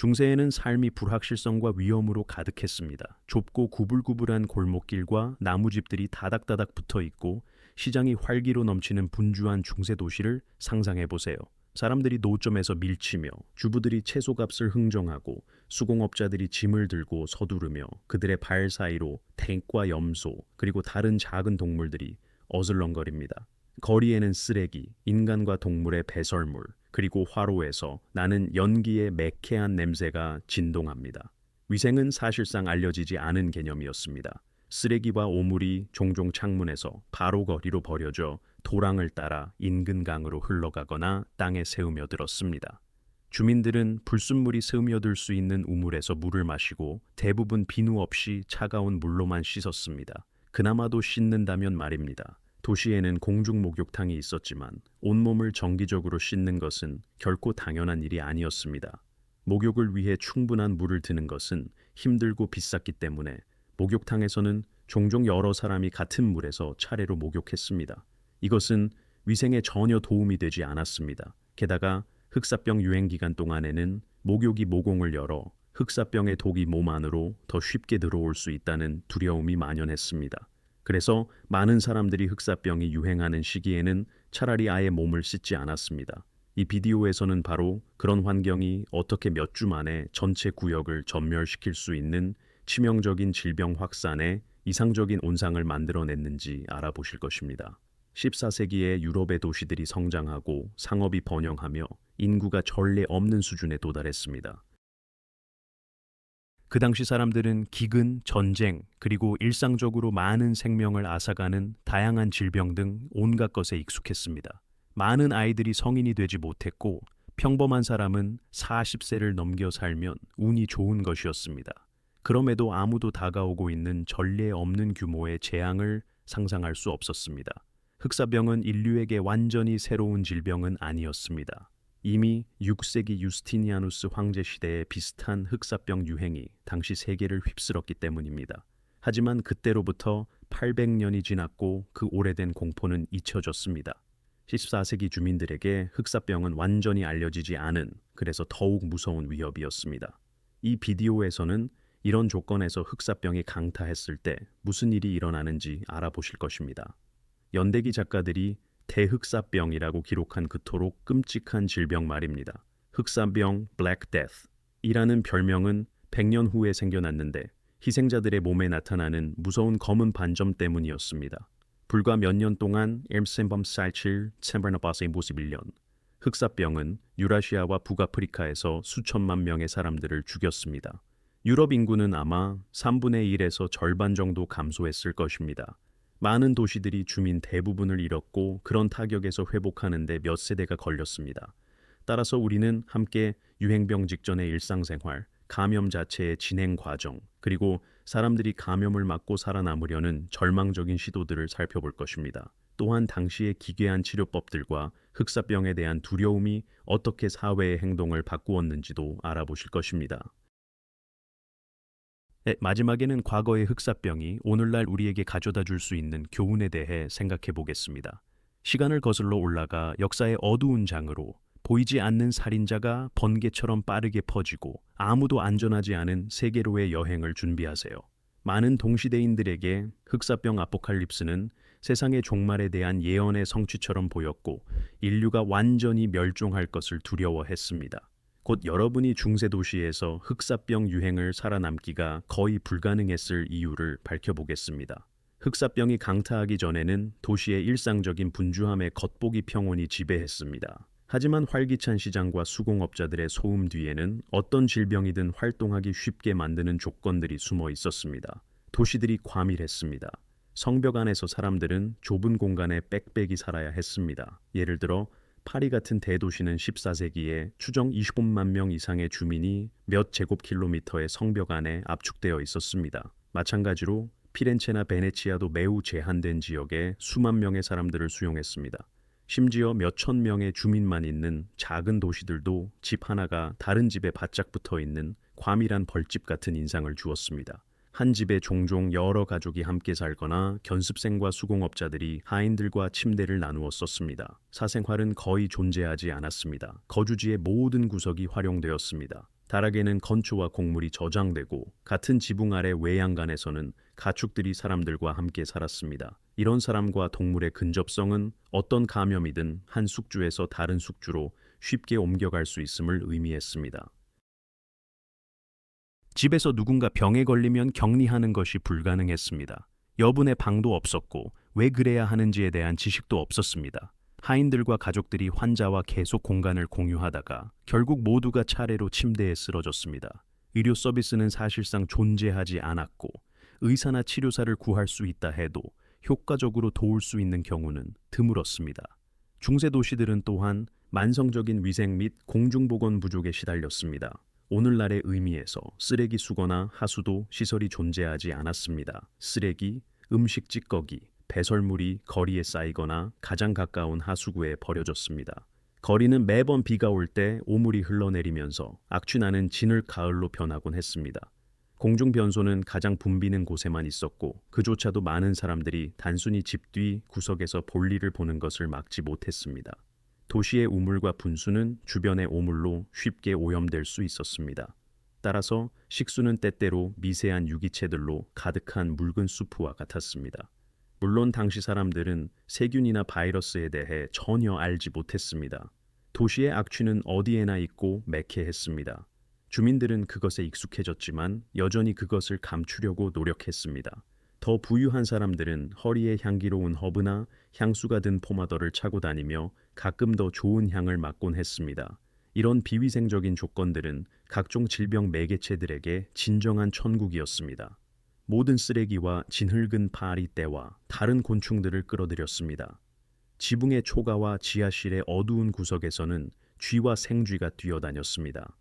중세에는 삶이 불확실성과 위험으로 가득했습니다. 좁고 구불구불한 골목길과 나무집들이 다닥다닥 붙어 있고 시장이 활기로 넘치는 분주한 중세 도시를 상상해 보세요. 사람들이 노점에서 밀치며 주부들이 채소값을 흥정하고 수공업자들이 짐을 들고 서두르며 그들의 발 사이로 탱과 염소 그리고 다른 작은 동물들이 어슬렁거립니다. 거리에는 쓰레기, 인간과 동물의 배설물, 그리고 화로에서 나는 연기의 매캐한 냄새가 진동합니다. 위생은 사실상 알려지지 않은 개념이었습니다. 쓰레기와 오물이 종종 창문에서 바로 거리로 버려져 도랑을 따라 인근 강으로 흘러가거나 땅에 새으며들었습니다. 주민들은 불순물이 스며들 수 있는 우물에서 물을 마시고 대부분 비누 없이 차가운 물로만 씻었습니다. 그나마도 씻는다면 말입니다. 도시에는 공중 목욕탕이 있었지만 온몸을 정기적으로 씻는 것은 결코 당연한 일이 아니었습니다. 목욕을 위해 충분한 물을 드는 것은 힘들고 비쌌기 때문에 목욕탕에서는 종종 여러 사람이 같은 물에서 차례로 목욕했습니다. 이것은 위생에 전혀 도움이 되지 않았습니다. 게다가 흑사병 유행 기간 동안에는 목욕이 모공을 열어 흑사병의 독이 몸 안으로 더 쉽게 들어올 수 있다는 두려움이 만연했습니다. 그래서 많은 사람들이 흑사병이 유행하는 시기에는 차라리 아예 몸을 씻지 않았습니다. 이 비디오에서는 바로 그런 환경이 어떻게 몇 주 만에 전체 구역을 전멸시킬 수 있는 치명적인 질병 확산에 이상적인 온상을 만들어냈는지 알아보실 것입니다. 14세기에 유럽의 도시들이 성장하고 상업이 번영하며 인구가 전례 없는 수준에 도달했습니다. 그 당시 사람들은 기근, 전쟁, 그리고 일상적으로 많은 생명을 앗아가는 다양한 질병 등 온갖 것에 익숙했습니다. 많은 아이들이 성인이 되지 못했고 평범한 사람은 40세를 넘겨 살면 운이 좋은 것이었습니다. 그럼에도 아무도 다가오고 있는 전례 없는 규모의 재앙을 상상할 수 없었습니다. 흑사병은 인류에게 완전히 새로운 질병은 아니었습니다. 이미 6세기 유스티니아누스 황제 시대에 비슷한 흑사병 유행이 당시 세계를 휩쓸었기 때문입니다. 하지만 그때로부터 800년이 지났고 그 오래된 공포는 잊혀졌습니다. 14세기 주민들에게 흑사병은 완전히 알려지지 않은, 그래서 더욱 무서운 위협이었습니다. 이 비디오에서는 이런 조건에서 흑사병이 강타했을 때 무슨 일이 일어나는지 알아보실 것입니다. 연대기 작가들이 대흑사병이라고 기록한 그토록 끔찍한 질병 말입니다. 흑사병 Black Death이라는 별명은 100년 후에 생겨났는데 희생자들의 몸에 나타나는 무서운 검은 반점 때문이었습니다. 불과 몇 년 동안 엠셈범 살칠 챔버너바스의 모습 1년. 흑사병은 유라시아와 북아프리카에서 수천만 명의 사람들을 죽였습니다. 유럽 인구는 아마 3분의 1에서 절반 정도 감소했을 것입니다. 많은 도시들이 주민 대부분을 잃었고 그런 타격에서 회복하는 데 몇 세대가 걸렸습니다. 따라서 우리는 함께 유행병 직전의 일상생활, 감염 자체의 진행 과정, 그리고 사람들이 감염을 막고 살아남으려는 절망적인 시도들을 살펴볼 것입니다. 또한 당시의 기괴한 치료법들과 흑사병에 대한 두려움이 어떻게 사회의 행동을 바꾸었는지도 알아보실 것입니다. 마지막에는 과거의 흑사병이 오늘날 우리에게 가져다 줄 수 있는 교훈에 대해 생각해 보겠습니다. 시간을 거슬러 올라가 역사의 어두운 장으로 보이지 않는 살인자가 번개처럼 빠르게 퍼지고 아무도 안전하지 않은 세계로의 여행을 준비하세요. 많은 동시대인들에게 흑사병 아포칼립스는 세상의 종말에 대한 예언의 성취처럼 보였고 인류가 완전히 멸종할 것을 두려워했습니다. 곧 여러분이 중세 도시에서 흑사병 유행을 살아남기가 거의 불가능했을 이유를 밝혀보겠습니다. 흑사병이 강타하기 전에는 도시의 일상적인 분주함의 겉보기 평온이 지배했습니다. 하지만 활기찬 시장과 수공업자들의 소음 뒤에는 어떤 질병이든 활동하기 쉽게 만드는 조건들이 숨어 있었습니다. 도시들이 과밀했습니다. 성벽 안에서 사람들은 좁은 공간에 빽빽이 살아야 했습니다. 예를 들어 파리 같은 대도시는 14세기에 추정 25만 명 이상의 주민이 몇 제곱킬로미터의 성벽 안에 압축되어 있었습니다. 마찬가지로 피렌체나 베네치아도 매우 제한된 지역에 수만 명의 사람들을 수용했습니다. 심지어 몇천 명의 주민만 있는 작은 도시들도 집 하나가 다른 집에 바짝 붙어 있는 과밀한 벌집 같은 인상을 주었습니다. 한 집에 종종 여러 가족이 함께 살거나 견습생과 수공업자들이 하인들과 침대를 나누어 썼습니다. 사생활은 거의 존재하지 않았습니다. 거주지의 모든 구석이 활용되었습니다. 다락에는 건초와 곡물이 저장되고 같은 지붕 아래 외양간에서는 가축들이 사람들과 함께 살았습니다. 이런 사람과 동물의 근접성은 어떤 감염이든 한 숙주에서 다른 숙주로 쉽게 옮겨갈 수 있음을 의미했습니다. 집에서 누군가 병에 걸리면 격리하는 것이 불가능했습니다. 여분의 방도 없었고 왜 그래야 하는지에 대한 지식도 없었습니다. 하인들과 가족들이 환자와 계속 공간을 공유하다가 결국 모두가 차례로 침대에 쓰러졌습니다. 의료 서비스는 사실상 존재하지 않았고 의사나 치료사를 구할 수 있다 해도 효과적으로 도울 수 있는 경우는 드물었습니다. 중세 도시들은 또한 만성적인 위생 및 공중보건 부족에 시달렸습니다. 오늘날의 의미에서 쓰레기 수거나 하수도 시설이 존재하지 않았습니다. 쓰레기, 음식 찌꺼기, 배설물이 거리에 쌓이거나 가장 가까운 하수구에 버려졌습니다. 거리는 매번 비가 올 때 오물이 흘러내리면서 악취나는 진흙 가을로 변하곤 했습니다. 공중 변소는 가장 붐비는 곳에만 있었고 그조차도 많은 사람들이 단순히 집 뒤 구석에서 볼일을 보는 것을 막지 못했습니다. 도시의 우물과 분수는 주변의 오물로 쉽게 오염될 수 있었습니다. 따라서 식수는 때때로 미세한 유기체들로 가득한 묽은 수프와 같았습니다. 물론 당시 사람들은 세균이나 바이러스에 대해 전혀 알지 못했습니다. 도시의 악취는 어디에나 있고 매캐했습니다. 주민들은 그것에 익숙해졌지만 여전히 그것을 감추려고 노력했습니다. 더 부유한 사람들은 허리에 향기로운 허브나 향수가 든 포마더를 차고 다니며 가끔 더 좋은 향을 맡곤 했습니다. 이런 비위생적인 조건들은 각종 질병 매개체들에게 진정한 천국이었습니다. 모든 쓰레기와 진흙은 파리떼와 다른 곤충들을 끌어들였습니다. 지붕의 초가와 지하실의 어두운 구석에서는 쥐와 생쥐가 뛰어다녔습니다.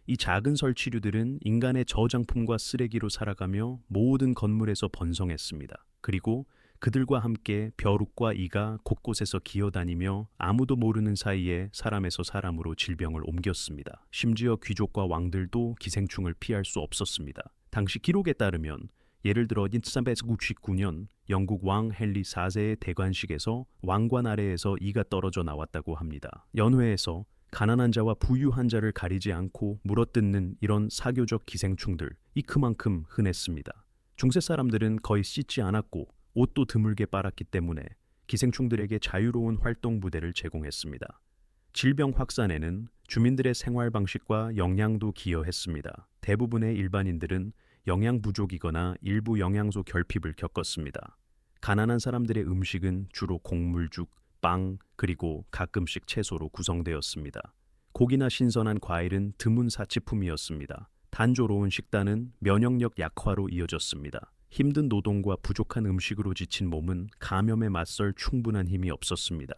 이 작은 설치류들은 인간의 저장품과 쓰레기로 살아가며 모든 건물에서 번성했습니다. 그리고 그들과 함께 벼룩과 이가 곳곳에서 기어다니며 아무도 모르는 사이에 사람에서 사람으로 질병을 옮겼습니다. 심지어 귀족과 왕들도 기생충을 피할 수 없었습니다. 당시 기록에 따르면 예를 들어 1399년 영국 왕 헨리 4세의 대관식에서 왕관 아래에서 이가 떨어져 나왔다고 합니다. 연회에서 가난한 자와 부유한 자를 가리지 않고 물어뜯는 이런 사교적 기생충들이 그만큼 흔했습니다. 중세 사람들은 거의 씻지 않았고 옷도 드물게 빨았기 때문에 기생충들에게 자유로운 활동 부대를 제공했습니다. 질병 확산에는 주민들의 생활 방식과 영양도 기여했습니다. 대부분의 일반인들은 영양 부족이거나 일부 영양소 결핍을 겪었습니다. 가난한 사람들의 음식은 주로 곡물죽, 빵, 그리고 가끔씩 채소로 구성되었습니다. 고기나 신선한 과일은 드문 사치품이었습니다. 단조로운 식단은 면역력 약화로 이어졌습니다. 힘든 노동과 부족한 음식으로 지친 몸은 감염에 맞설 충분한 힘이 없었습니다.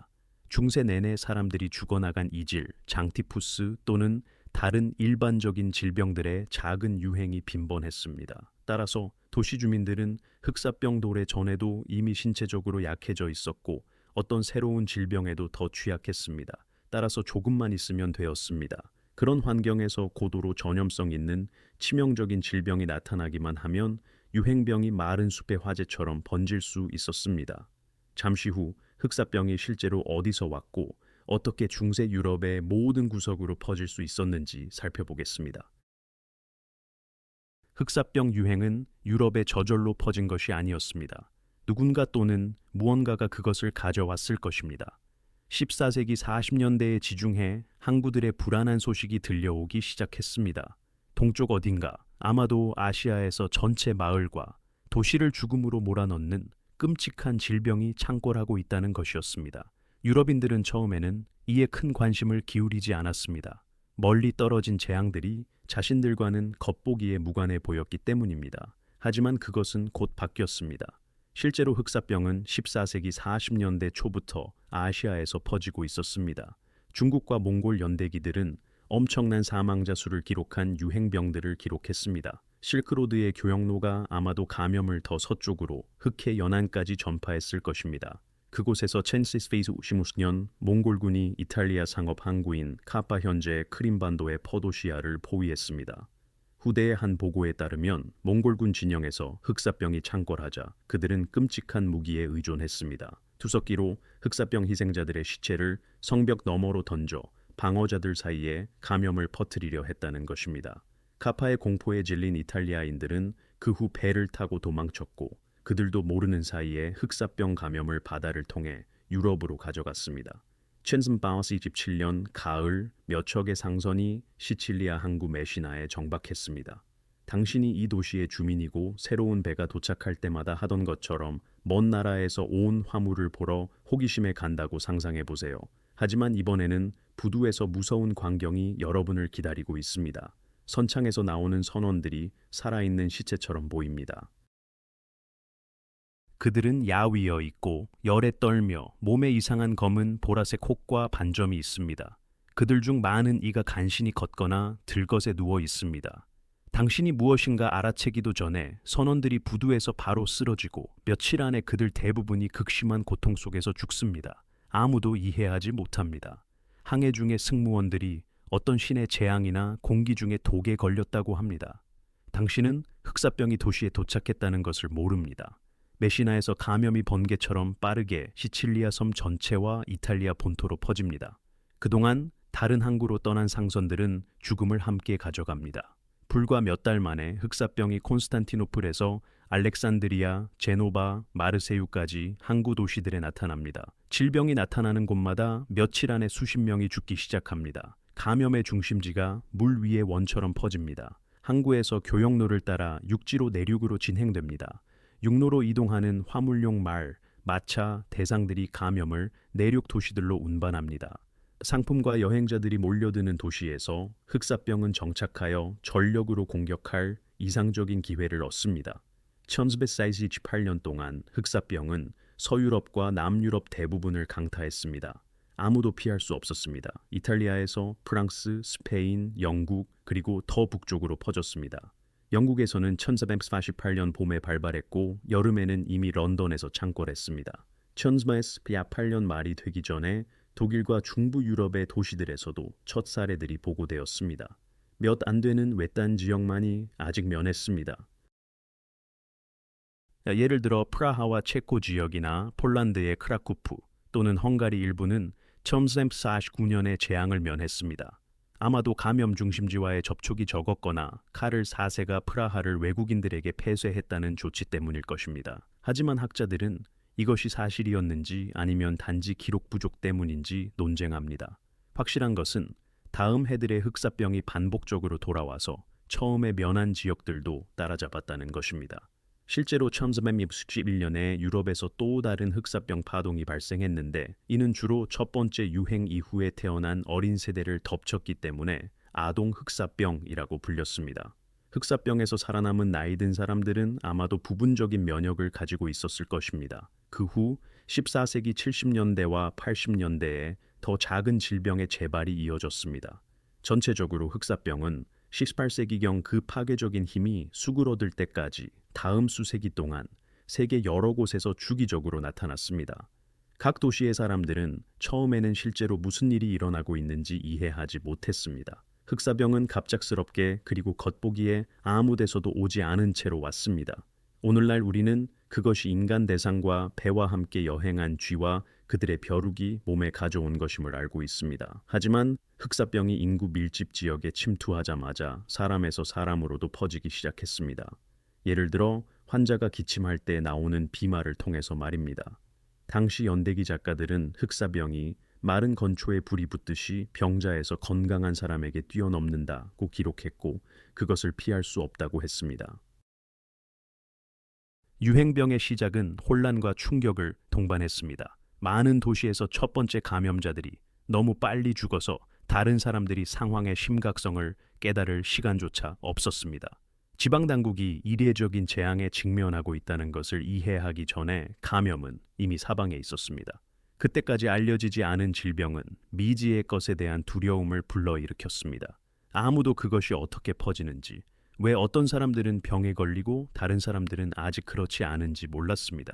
중세 내내 사람들이 죽어나간 이질, 장티푸스 또는 다른 일반적인 질병들의 작은 유행이 빈번했습니다. 따라서 도시 주민들은 흑사병 도래 전에도 이미 신체적으로 약해져 있었고 어떤 새로운 질병에도 더 취약했습니다. 따라서 조금만 있으면 되었습니다. 그런 환경에서 고도로 전염성 있는 치명적인 질병이 나타나기만 하면 유행병이 마른 숲의 화재처럼 번질 수 있었습니다. 잠시 후 흑사병이 실제로 어디서 왔고 어떻게 중세 유럽의 모든 구석으로 퍼질 수 있었는지 살펴보겠습니다. 흑사병 유행은 유럽에 저절로 퍼진 것이 아니었습니다. 누군가 또는 무언가가 그것을 가져왔을 것입니다. 14세기 40년대에 지중해 항구들의 불안한 소식이 들려오기 시작했습니다. 동쪽 어딘가, 아마도 아시아에서 전체 마을과 도시를 죽음으로 몰아넣는 끔찍한 질병이 창궐하고 있다는 것이었습니다. 유럽인들은 처음에는 이에 큰 관심을 기울이지 않았습니다. 멀리 떨어진 재앙들이 자신들과는 겉보기에 무관해 보였기 때문입니다. 하지만 그것은 곧 바뀌었습니다. 실제로 흑사병은 14세기 40년대 초부터 아시아에서 퍼지고 있었습니다. 중국과 몽골 연대기들은 엄청난 사망자 수를 기록한 유행병들을 기록했습니다. 실크로드의 교역로가 아마도 감염을 더 서쪽으로 흑해 연안까지 전파했을 것입니다. 그곳에서 1450년 몽골군이 이탈리아 상업 항구인 카파 현재의 크림반도의 퍼도시아를 포위했습니다. 후대의 한 보고에 따르면 몽골군 진영에서 흑사병이 창궐하자 그들은 끔찍한 무기에 의존했습니다. 투석기로 흑사병 희생자들의 시체를 성벽 너머로 던져 방어자들 사이에 감염을 퍼뜨리려 했다는 것입니다. 카파의 공포에 질린 이탈리아인들은 그 후 배를 타고 도망쳤고 그들도 모르는 사이에 흑사병 감염을 바다를 통해 유럽으로 가져갔습니다. 1527년 가을 몇 척의 상선이 시칠리아 항구 메시나에 정박했습니다. 당신이 이 도시의 주민이고 새로운 배가 도착할 때마다 하던 것처럼 먼 나라에서 온 화물을 보러 호기심에 간다고 상상해 보세요. 하지만 이번에는 부두에서 무서운 광경이 여러분을 기다리고 있습니다. 선창에서 나오는 선원들이 살아있는 시체처럼 보입니다. 그들은 야위어 있고 열에 떨며 몸에 이상한 검은 보라색 혹과 반점이 있습니다. 그들 중 많은 이가 간신히 걷거나 들것에 누워 있습니다. 당신이 무엇인가 알아채기도 전에 선원들이 부두에서 바로 쓰러지고 며칠 안에 그들 대부분이 극심한 고통 속에서 죽습니다. 아무도 이해하지 못합니다. 항해 중에 승무원들이 어떤 신의 재앙이나 공기 중에 독에 걸렸다고 합니다. 당신은 흑사병이 도시에 도착했다는 것을 모릅니다. 메시나에서 감염이 번개처럼 빠르게 시칠리아 섬 전체와 이탈리아 본토로 퍼집니다. 그동안 다른 항구로 떠난 상선들은 죽음을 함께 가져갑니다. 불과 몇 달 만에 흑사병이 콘스탄티노플에서 알렉산드리아, 제노바, 마르세유까지 항구 도시들에 나타납니다. 질병이 나타나는 곳마다 며칠 안에 수십 명이 죽기 시작합니다. 감염의 중심지가 물 위의 원처럼 퍼집니다. 항구에서 교역로를 따라 육지로 내륙으로 진행됩니다. 육로로 이동하는 화물용 말, 마차, 대상들이 감염을 내륙 도시들로 운반합니다. 상품과 여행자들이 몰려드는 도시에서 흑사병은 정착하여 전력으로 공격할 이상적인 기회를 얻습니다. 1448년 동안 흑사병은 서유럽과 남유럽 대부분을 강타했습니다. 아무도 피할 수 없었습니다. 이탈리아에서 프랑스, 스페인, 영국 그리고 더 북쪽으로 퍼졌습니다. 영국에서는 1448년 봄에 발발했고 여름에는 이미 런던에서 창궐했습니다. 1448년 말이 되기 전에 독일과 중부 유럽의 도시들에서도 첫 사례들이 보고되었습니다. 몇 안 되는 외딴 지역만이 아직 면했습니다. 예를 들어 프라하와 체코 지역이나 폴란드의 크라쿠프 또는 헝가리 일부는 1449년에 재앙을 면했습니다. 아마도 감염 중심지와의 접촉이 적었거나 카를 4세가 프라하를 외국인들에게 폐쇄했다는 조치 때문일 것입니다. 하지만 학자들은 이것이 사실이었는지 아니면 단지 기록 부족 때문인지 논쟁합니다. 확실한 것은 다음 해들의 흑사병이 반복적으로 돌아와서 처음에 면한 지역들도 따라잡았다는 것입니다. 실제로 1461년에 유럽에서 또 다른 흑사병 파동이 발생했는데 이는 주로 첫 번째 유행 이후에 태어난 어린 세대를 덮쳤기 때문에 아동 흑사병이라고 불렸습니다. 흑사병에서 살아남은 나이 든 사람들은 아마도 부분적인 면역을 가지고 있었을 것입니다. 그 후 14세기 70년대와 80년대에 더 작은 질병의 재발이 이어졌습니다. 전체적으로 흑사병은 18세기경 그 파괴적인 힘이 수그러들 때까지 다음 수세기 동안 세계 여러 곳에서 주기적으로 나타났습니다. 각 도시의 사람들은 처음에는 실제로 무슨 일이 일어나고 있는지 이해하지 못했습니다. 흑사병은 갑작스럽게 그리고 겉보기에 아무 데서도 오지 않은 채로 왔습니다. 오늘날 우리는 그것이 인간 대상과 배와 함께 여행한 쥐와 그들의 벼룩이 몸에 가져온 것임을 알고 있습니다. 하지만 흑사병이 인구 밀집 지역에 침투하자마자 사람에서 사람으로도 퍼지기 시작했습니다. 예를 들어 환자가 기침할 때 나오는 비말을 통해서 말입니다. 당시 연대기 작가들은 흑사병이 마른 건초에 불이 붙듯이 병자에서 건강한 사람에게 뛰어넘는다고 기록했고 그것을 피할 수 없다고 했습니다. 유행병의 시작은 혼란과 충격을 동반했습니다. 많은 도시에서 첫 번째 감염자들이 너무 빨리 죽어서 다른 사람들이 상황의 심각성을 깨달을 시간조차 없었습니다. 지방당국이 이례적인 재앙에 직면하고 있다는 것을 이해하기 전에 감염은 이미 사방에 있었습니다. 그때까지 알려지지 않은 질병은 미지의 것에 대한 두려움을 불러일으켰습니다. 아무도 그것이 어떻게 퍼지는지, 왜 어떤 사람들은 병에 걸리고 다른 사람들은 아직 그렇지 않은지 몰랐습니다.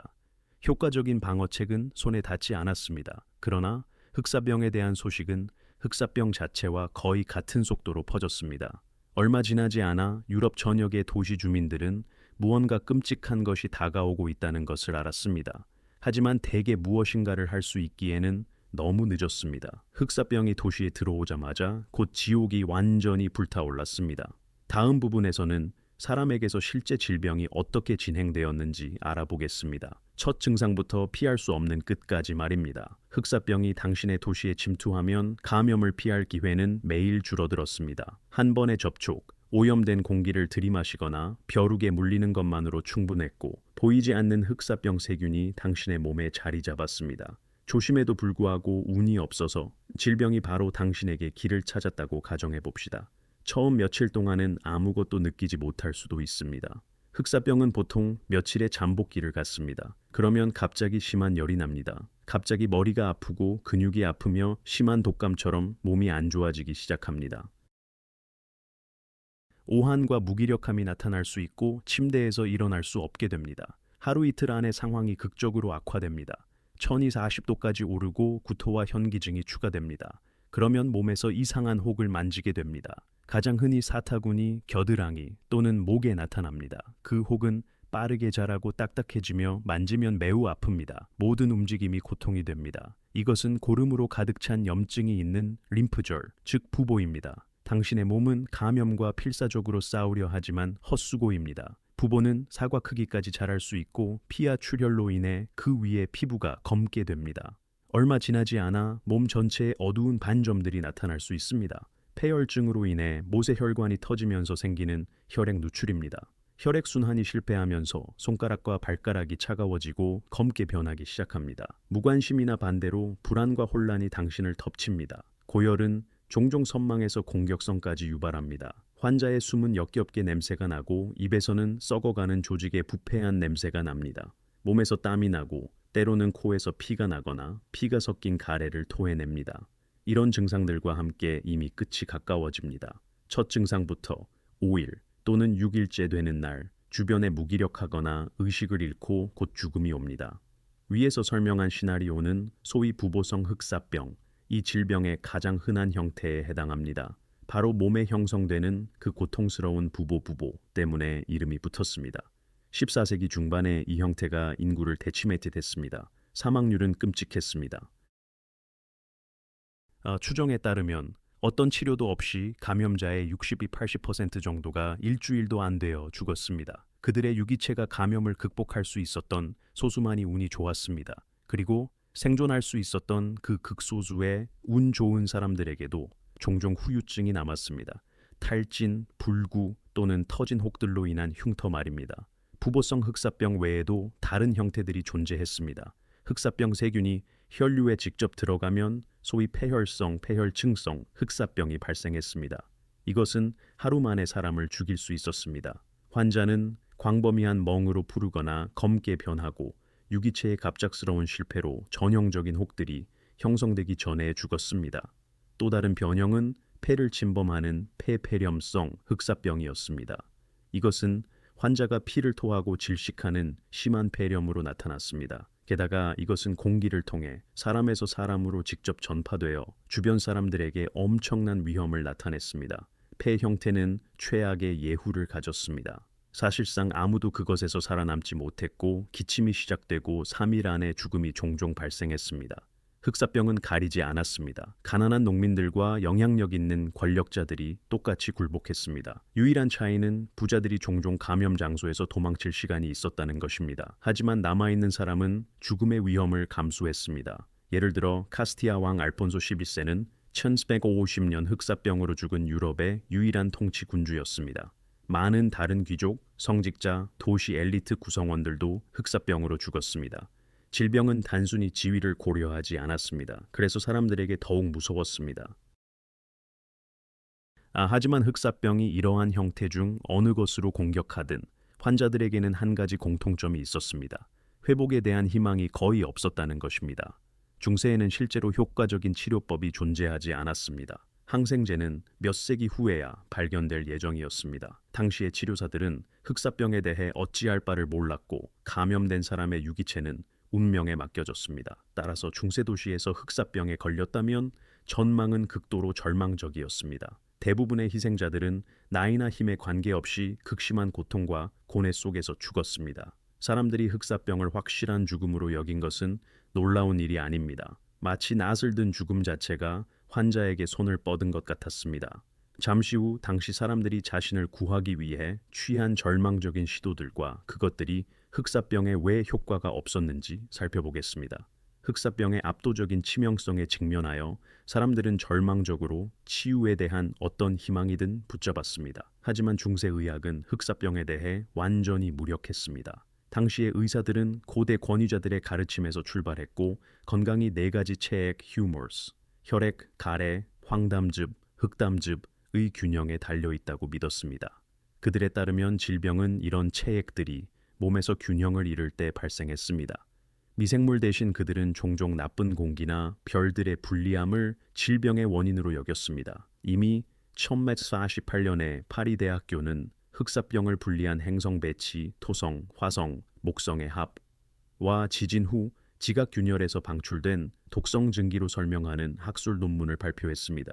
효과적인 방어책은 손에 닿지 않았습니다. 그러나 흑사병에 대한 소식은 흑사병 자체와 거의 같은 속도로 퍼졌습니다. 얼마 지나지 않아 유럽 전역의 도시 주민들은 무언가 끔찍한 것이 다가오고 있다는 것을 알았습니다. 하지만 대개 무엇인가를 할 수 있기에는 너무 늦었습니다. 흑사병이 도시에 들어오자마자 곧 지옥이 완전히 불타올랐습니다. 다음 부분에서는 사람에게서 실제 질병이 어떻게 진행되었는지 알아보겠습니다. 첫 증상부터 피할 수 없는 끝까지 말입니다. 흑사병이 당신의 도시에 침투하면 감염을 피할 기회는 매일 줄어들었습니다. 한 번의 접촉, 오염된 공기를 들이마시거나 벼룩에 물리는 것만으로 충분했고 보이지 않는 흑사병 세균이 당신의 몸에 자리 잡았습니다. 조심에도 불구하고 운이 없어서 질병이 바로 당신에게 길을 찾았다고 가정해 봅시다. 처음 며칠 동안은 아무것도 느끼지 못할 수도 있습니다. 흑사병은 보통 며칠의 잠복기를 갖습니다. 그러면 갑자기 심한 열이 납니다. 갑자기 머리가 아프고 근육이 아프며 심한 독감처럼 몸이 안 좋아지기 시작합니다. 오한과 무기력함이 나타날 수 있고 침대에서 일어날 수 없게 됩니다. 하루 이틀 안에 상황이 극적으로 악화됩니다. 1240도까지 오르고 구토와 현기증이 추가됩니다. 그러면 몸에서 이상한 혹을 만지게 됩니다. 가장 흔히 사타구니, 겨드랑이 또는 목에 나타납니다. 그 혹은 빠르게 자라고 딱딱해지며 만지면 매우 아픕니다. 모든 움직임이 고통이 됩니다. 이것은 고름으로 가득 찬 염증이 있는 림프절, 즉 부보입니다. 당신의 몸은 감염과 필사적으로 싸우려 하지만 헛수고입니다. 부보는 사과 크기까지 자랄 수 있고 피하 출혈로 인해 그 위에 피부가 검게 됩니다. 얼마 지나지 않아 몸 전체에 어두운 반점들이 나타날 수 있습니다. 폐혈증으로 인해 모세혈관이 터지면서 생기는 혈액 누출입니다. 혈액순환이 실패하면서 손가락과 발가락이 차가워지고 검게 변하기 시작합니다. 무관심이나 반대로 불안과 혼란이 당신을 덮칩니다. 고열은 종종 선망에서 공격성까지 유발합니다. 환자의 숨은 역겹게 냄새가 나고 입에서는 썩어가는 조직의 부패한 냄새가 납니다. 몸에서 땀이 나고 때로는 코에서 피가 나거나 피가 섞인 가래를 토해냅니다. 이런 증상들과 함께 이미 끝이 가까워집니다. 첫 증상부터 5일 또는 6일째 되는 날 주변에 무기력하거나 의식을 잃고 곧 죽음이 옵니다. 위에서 설명한 시나리오는 소위 부보성 흑사병, 이 질병의 가장 흔한 형태에 해당합니다. 바로 몸에 형성되는 그 고통스러운 부보 때문에 이름이 붙었습니다. 14세기 중반에 이 형태가 인구를 대치매트 했습니다. 사망률은 끔찍했습니다. 추정에 따르면 어떤 치료도 없이 감염자의 60-80% 정도가 일주일도 안 되어 죽었습니다. 그들의 유기체가 감염을 극복할 수 있었던 소수만이 운이 좋았습니다. 그리고 생존할 수 있었던 그 극소수의 운 좋은 사람들에게도 종종 후유증이 남았습니다. 탈진, 불구 또는 터진 혹들로 인한 흉터 말입니다. 부보성 흑사병 외에도 다른 형태들이 존재했습니다. 흑사병 세균이 혈류에 직접 들어가면 소위 폐혈성, 폐혈증성 흑사병이 발생했습니다. 이것은 하루 만에 사람을 죽일 수 있었습니다. 환자는 광범위한 멍으로 푸르거나 검게 변하고 유기체의 갑작스러운 실패로 전형적인 혹들이 형성되기 전에 죽었습니다. 또 다른 변형은 폐를 침범하는 폐폐렴성 흑사병이었습니다. 이것은 환자가 피를 토하고 질식하는 심한 폐렴으로 나타났습니다. 게다가 이것은 공기를 통해 사람에서 사람으로 직접 전파되어 주변 사람들에게 엄청난 위험을 나타냈습니다. 폐 형태는 최악의 예후를 가졌습니다. 사실상 아무도 그것에서 살아남지 못했고 기침이 시작되고 3일 안에 죽음이 종종 발생했습니다. 흑사병은 가리지 않았습니다. 가난한 농민들과 영향력 있는 권력자들이 똑같이 굴복했습니다. 유일한 차이는 부자들이 종종 감염 장소에서 도망칠 시간이 있었다는 것입니다. 하지만 남아있는 사람은 죽음의 위험을 감수했습니다. 예를 들어 카스티아 왕 알폰소 11세는 1150년 흑사병으로 죽은 유럽의 유일한 통치 군주였습니다. 많은 다른 귀족, 성직자, 도시 엘리트 구성원들도 흑사병으로 죽었습니다. 질병은 단순히 지위를 고려하지 않았습니다. 그래서 사람들에게 더욱 무서웠습니다. 하지만 흑사병이 이러한 형태 중 어느 것으로 공격하든 환자들에게는 한 가지 공통점이 있었습니다. 회복에 대한 희망이 거의 없었다는 것입니다. 중세에는 실제로 효과적인 치료법이 존재하지 않았습니다. 항생제는 몇 세기 후에야 발견될 예정이었습니다. 당시의 치료사들은 흑사병에 대해 어찌할 바를 몰랐고 감염된 사람의 유기체는 운명에 맡겨졌습니다. 따라서 중세 도시에서 흑사병에 걸렸다면 전망은 극도로 절망적이었습니다. 대부분의 희생자들은 나이나 힘에 관계없이 극심한 고통과 고뇌 속에서 죽었습니다. 사람들이 흑사병을 확실한 죽음으로 여긴 것은 놀라운 일이 아닙니다. 마치 낯을 든 죽음 자체가 환자에게 손을 뻗은 것 같았습니다. 잠시 후 당시 사람들이 자신을 구하기 위해 취한 절망적인 시도들과 그것들이 흑사병에 왜 효과가 없었는지 살펴보겠습니다. 흑사병의 압도적인 치명성에 직면하여 사람들은 절망적으로 치유에 대한 어떤 희망이든 붙잡았습니다. 하지만 중세의학은 흑사병에 대해 완전히 무력했습니다. 당시의 의사들은 고대 권위자들의 가르침에서 출발했고 건강이 네 가지 체액 휴머스, 혈액, 가래, 황담즙, 흑담즙의 균형에 달려 있다고 믿었습니다. 그들에 따르면 질병은 이런 체액들이 몸에서 균형을 잃을 때 발생했습니다. 미생물 대신 그들은 종종 나쁜 공기나 별들의 불리함을 질병의 원인으로 여겼습니다. 이미 1148년에 파리 대학교는 흑사병을 분리한 행성 배치, 토성, 화성, 목성의 합과 지진 후 지각균열에서 방출된 독성 증기로 설명하는 학술 논문을 발표했습니다.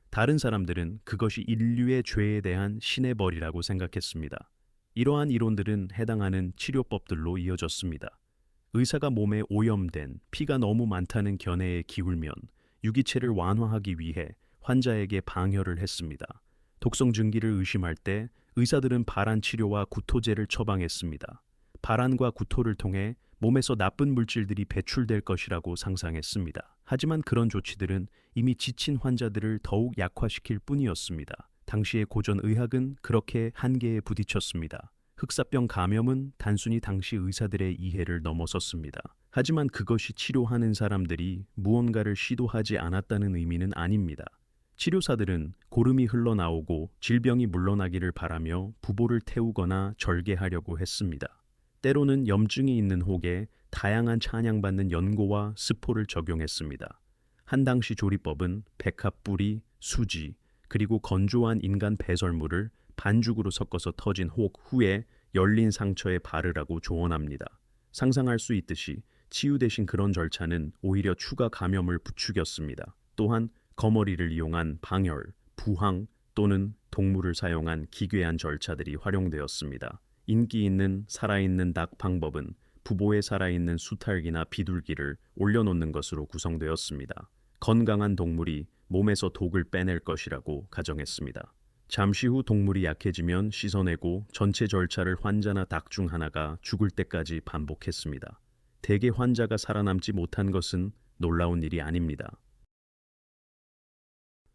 다른 사람들은 그것이 인류의 죄에 대한 신의 벌이라고 생각했습니다. 이러한 이론들은 해당하는 치료법들로 이어졌습니다. 의사가 몸에 오염된 피가 너무 많다는 견해에 기울면 유기체를 완화하기 위해 환자에게 방혈을 했습니다. 독성 증기를 의심할 때 의사들은 발한 치료와 구토제를 처방했습니다. 발한과 구토를 통해 몸에서 나쁜 물질들이 배출될 것이라고 상상했습니다. 하지만 그런 조치들은 이미 지친 환자들을 더욱 약화시킬 뿐이었습니다. 당시의 고전 의학은 그렇게 한계에 부딪혔습니다. 흑사병 감염은 단순히 당시 의사들의 이해를 넘어섰습니다. 하지만 그것이 치료하는 사람들이 무언가를 시도하지 않았다는 의미는 아닙니다. 치료사들은 고름이 흘러나오고 질병이 물러나기를 바라며 부보를 태우거나 절개하려고 했습니다. 때로는 염증이 있는 혹에 다양한 찬양받는 연고와 스포를 적용했습니다. 한당시 조리법은 백합 뿌리, 수지, 그리고 건조한 인간 배설물을 반죽으로 섞어서 터진 혹 후에 열린 상처에 바르라고 조언합니다. 상상할 수 있듯이 치유 대신 그런 절차는 오히려 추가 감염을 부추겼습니다. 또한 거머리를 이용한 방열, 부항 또는 동물을 사용한 기괴한 절차들이 활용되었습니다. 인기 있는 살아있는 닭 방법은 부보에 살아있는 수탈기나 비둘기를 올려놓는 것으로 구성되었습니다. 건강한 동물이 몸에서 독을 빼낼 것이라고 가정했습니다. 잠시 후 동물이 약해지면 씻어내고 전체 절차를 환자나 닭 중 하나가 죽을 때까지 반복했습니다. 대개 환자가 살아남지 못한 것은 놀라운 일이 아닙니다.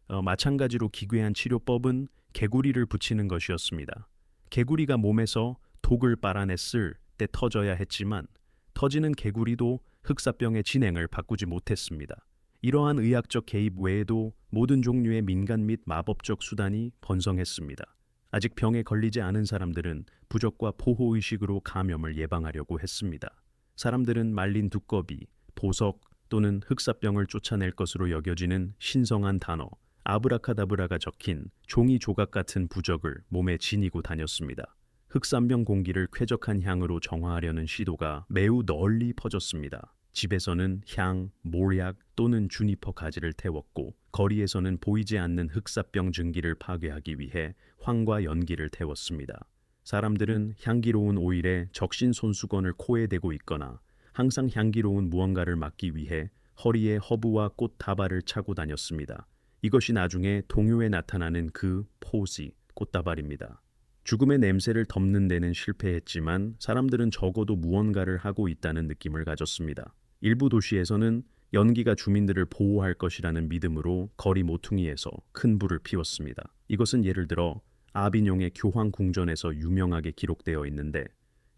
마찬가지로 기괴한 치료법은 개구리를 붙이는 것이었습니다. 개구리가 몸에서 독을 빨아냈을 때 터져야 했지만 터지는 개구리도 흑사병의 진행을 바꾸지 못했습니다. 이러한 의학적 개입 외에도 모든 종류의 민간 및 마법적 수단이 번성했습니다. 아직 병에 걸리지 않은 사람들은 부적과 포호의식으로 감염을 예방하려고 했습니다. 사람들은 말린 두꺼비, 보석 또는 흑사병을 쫓아낼 것으로 여겨지는 신성한 단어, 아브라카다브라가 적힌 종이 조각 같은 부적을 몸에 지니고 다녔습니다. 흑사병 공기를 쾌적한 향으로 정화하려는 시도가 매우 널리 퍼졌습니다. 집에서는 향, 몰약 또는 주니퍼 가지를 태웠고 거리에서는 보이지 않는 흑사병 증기를 파괴하기 위해 황과 연기를 태웠습니다. 사람들은 향기로운 오일에 적신 손수건을 코에 대고 있거나 항상 향기로운 무언가를 맡기 위해 허리에 허브와 꽃 다발을 차고 다녔습니다. 이것이 나중에 동요에 나타나는 그 포시, 꽃다발입니다. 죽음의 냄새를 덮는 데는 실패했지만 사람들은 적어도 무언가를 하고 있다는 느낌을 가졌습니다. 일부 도시에서는 연기가 주민들을 보호할 것이라는 믿음으로 거리 모퉁이에서 큰 불을 피웠습니다. 이것은 예를 들어 아비뇽의 교황 궁전에서 유명하게 기록되어 있는데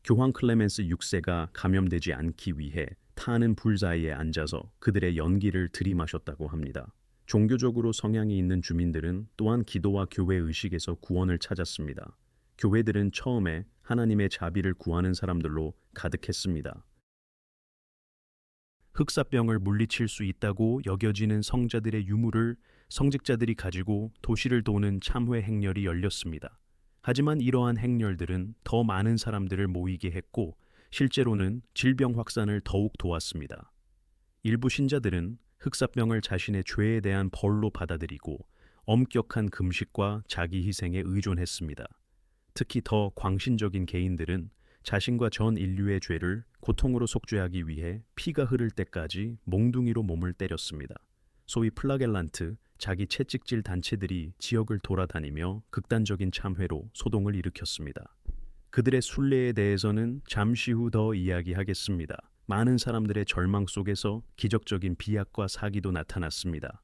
교황 클레멘스 6세가 감염되지 않기 위해 타는 불 사이에 앉아서 그들의 연기를 들이마셨다고 합니다. 종교적으로 성향이 있는 주민들은 또한 기도와 교회 의식에서 구원을 찾았습니다. 교회들은 처음에 하나님의 자비를 구하는 사람들로 가득했습니다. 흑사병을 물리칠 수 있다고 여겨지는 성자들의 유물을 성직자들이 가지고 도시를 도는 참회 행렬이 열렸습니다. 하지만 이러한 행렬들은 더 많은 사람들을 모이게 했고 실제로는 질병 확산을 더욱 도왔습니다. 일부 신자들은 흑사병을 자신의 죄에 대한 벌로 받아들이고 엄격한 금식과 자기 희생에 의존했습니다. 특히 더 광신적인 개인들은 자신과 전 인류의 죄를 고통으로 속죄하기 위해 피가 흐를 때까지 몽둥이로 몸을 때렸습니다. 소위 플라겔란트, 자기 채찍질 단체들이 지역을 돌아다니며 극단적인 참회로 소동을 일으켰습니다. 그들의 순례에 대해서는 잠시 후 더 이야기하겠습니다. 많은 사람들의 절망 속에서 기적적인 비약과 사기도 나타났습니다.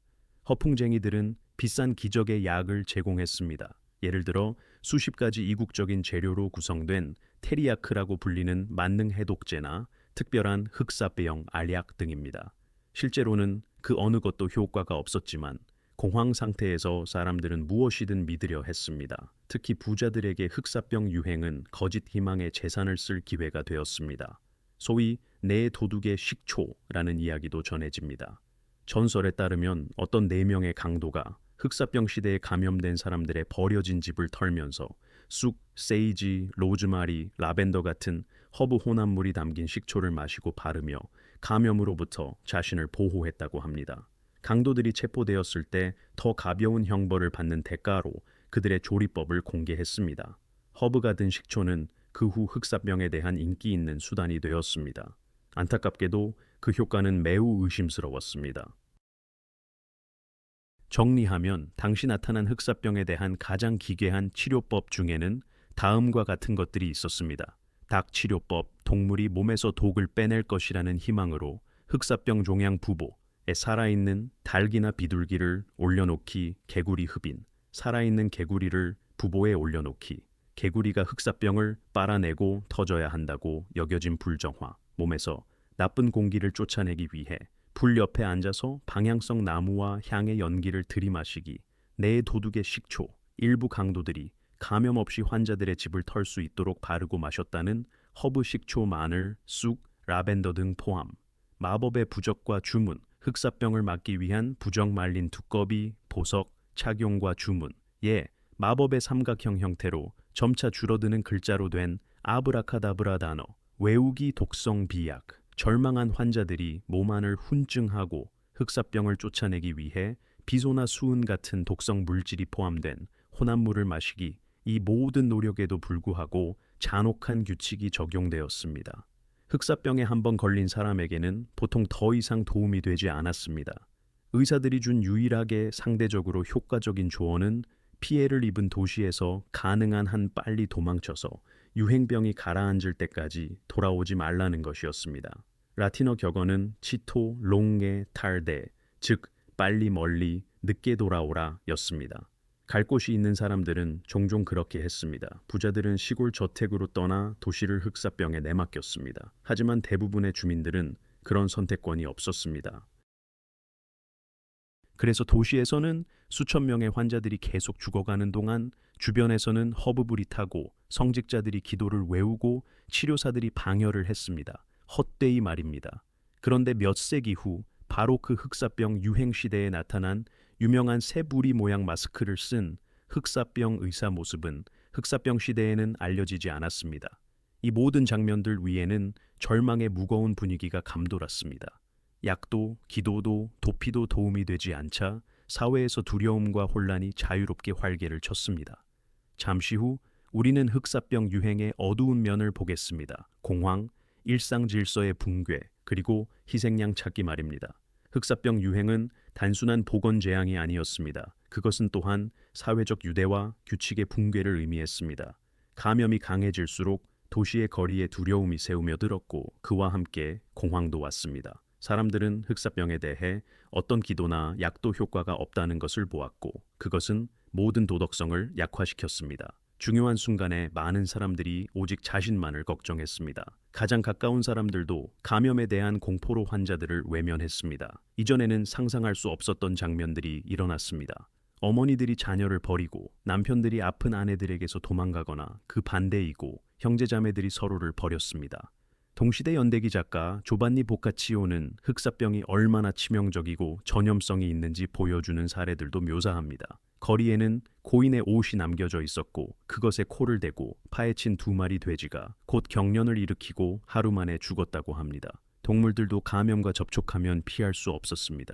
허풍쟁이들은 비싼 기적의 약을 제공했습니다. 예를 들어 수십 가지 이국적인 재료로 구성된 테리아크라고 불리는 만능 해독제나 특별한 흑사병 알약 등입니다. 실제로는 그 어느 것도 효과가 없었지만 공황 상태에서 사람들은 무엇이든 믿으려 했습니다. 특히 부자들에게 흑사병 유행은 거짓 희망의 재산을 쓸 기회가 되었습니다. 소위 내 도둑의 식초라는 이야기도 전해집니다. 전설에 따르면 어떤 4명의 강도가 흑사병 시대에 감염된 사람들의 버려진 집을 털면서 쑥, 세이지, 로즈마리, 라벤더 같은 허브 혼합물이 담긴 식초를 마시고 바르며 감염으로부터 자신을 보호했다고 합니다. 강도들이 체포되었을 때 더 가벼운 형벌을 받는 대가로 그들의 조리법을 공개했습니다. 허브가 든 식초는 그 후 흑사병에 대한 인기 있는 수단이 되었습니다. 안타깝게도 그 효과는 매우 의심스러웠습니다. 정리하면 당시 나타난 흑사병에 대한 가장 기괴한 치료법 중에는 다음과 같은 것들이 있었습니다. 닭 치료법, 동물이 몸에서 독을 빼낼 것이라는 희망으로 흑사병 종양 부보에 살아있는 닭이나 비둘기를 올려놓기, 개구리 흡인, 살아있는 개구리를 부보에 올려놓기, 개구리가 흑사병을 빨아내고 터져야 한다고 여겨진 불정화, 몸에서 나쁜 공기를 쫓아내기 위해 불 옆에 앉아서 방향성 나무와 향의 연기를 들이마시기, 내 도둑의 식초, 일부 강도들이 감염 없이 환자들의 집을 털 수 있도록 바르고 마셨다는 허브 식초, 마늘, 쑥, 라벤더 등 포함, 마법의 부적과 주문, 흑사병을 막기 위한 부적 말린 두꺼비, 보석, 착용과 주문, 마법의 삼각형 형태로 점차 줄어드는 글자로 된 아브라카다브라 단어, 외우기 독성 비약, 절망한 환자들이 몸 안을 훈증하고 흑사병을 쫓아내기 위해 비소나 수은 같은 독성 물질이 포함된 혼합물을 마시기, 이 모든 노력에도 불구하고 잔혹한 규칙이 적용되었습니다. 흑사병에 한번 걸린 사람에게는 보통 더 이상 도움이 되지 않았습니다. 의사들이 준 유일하게 상대적으로 효과적인 조언은 피해를 입은 도시에서 가능한 한 빨리 도망쳐서 유행병이 가라앉을 때까지 돌아오지 말라는 것이었습니다. 라틴어 격언은 치토 롱게 탈데, 즉 빨리 멀리 늦게 돌아오라 였습니다. 갈 곳이 있는 사람들은 종종 그렇게 했습니다. 부자들은 시골 저택으로 떠나 도시를 흑사병에 내맡겼습니다. 하지만 대부분의 주민들은 그런 선택권이 없었습니다. 그래서 도시에서는 수천 명의 환자들이 계속 죽어가는 동안 주변에서는 허브불이 타고 성직자들이 기도를 외우고 치료사들이 방열을 했습니다. 헛되이 말입니다. 그런데 몇 세기 후 바로 그 흑사병 유행 시대에 나타난 유명한 새부리 모양 마스크를 쓴 흑사병 의사 모습은 흑사병 시대에는 알려지지 않았습니다. 이 모든 장면들 위에는 절망의 무거운 분위기가 감돌았습니다. 약도, 기도도, 도피도 도움이 되지 않자 사회에서 두려움과 혼란이 자유롭게 활개를 쳤습니다. 잠시 후 우리는 흑사병 유행의 어두운 면을 보겠습니다. 공황, 일상 질서의 붕괴, 그리고 희생양 찾기 말입니다. 흑사병 유행은 단순한 보건 재앙이 아니었습니다. 그것은 또한 사회적 유대와 규칙의 붕괴를 의미했습니다. 감염이 강해질수록 도시의 거리에 두려움이 새우며 들었고 그와 함께 공황도 왔습니다. 사람들은 흑사병에 대해 어떤 기도나 약도 효과가 없다는 것을 보았고 그것은 모든 도덕성을 약화시켰습니다. 중요한 순간에 많은 사람들이 오직 자신만을 걱정했습니다. 가장 가까운 사람들도 감염에 대한 공포로 환자들을 외면했습니다. 이전에는 상상할 수 없었던 장면들이 일어났습니다. 어머니들이 자녀를 버리고 남편들이 아픈 아내들에게서 도망가거나 그 반대이고 형제자매들이 서로를 버렸습니다. 동시대 연대기 작가 조반니 보카치오는 흑사병이 얼마나 치명적이고 전염성이 있는지 보여주는 사례들도 묘사합니다. 거리에는 고인의 옷이 남겨져 있었고 그것에 코를 대고 파헤친 2마리 돼지가 곧 경련을 일으키고 하루 만에 죽었다고 합니다. 동물들도 감염과 접촉하면 피할 수 없었습니다.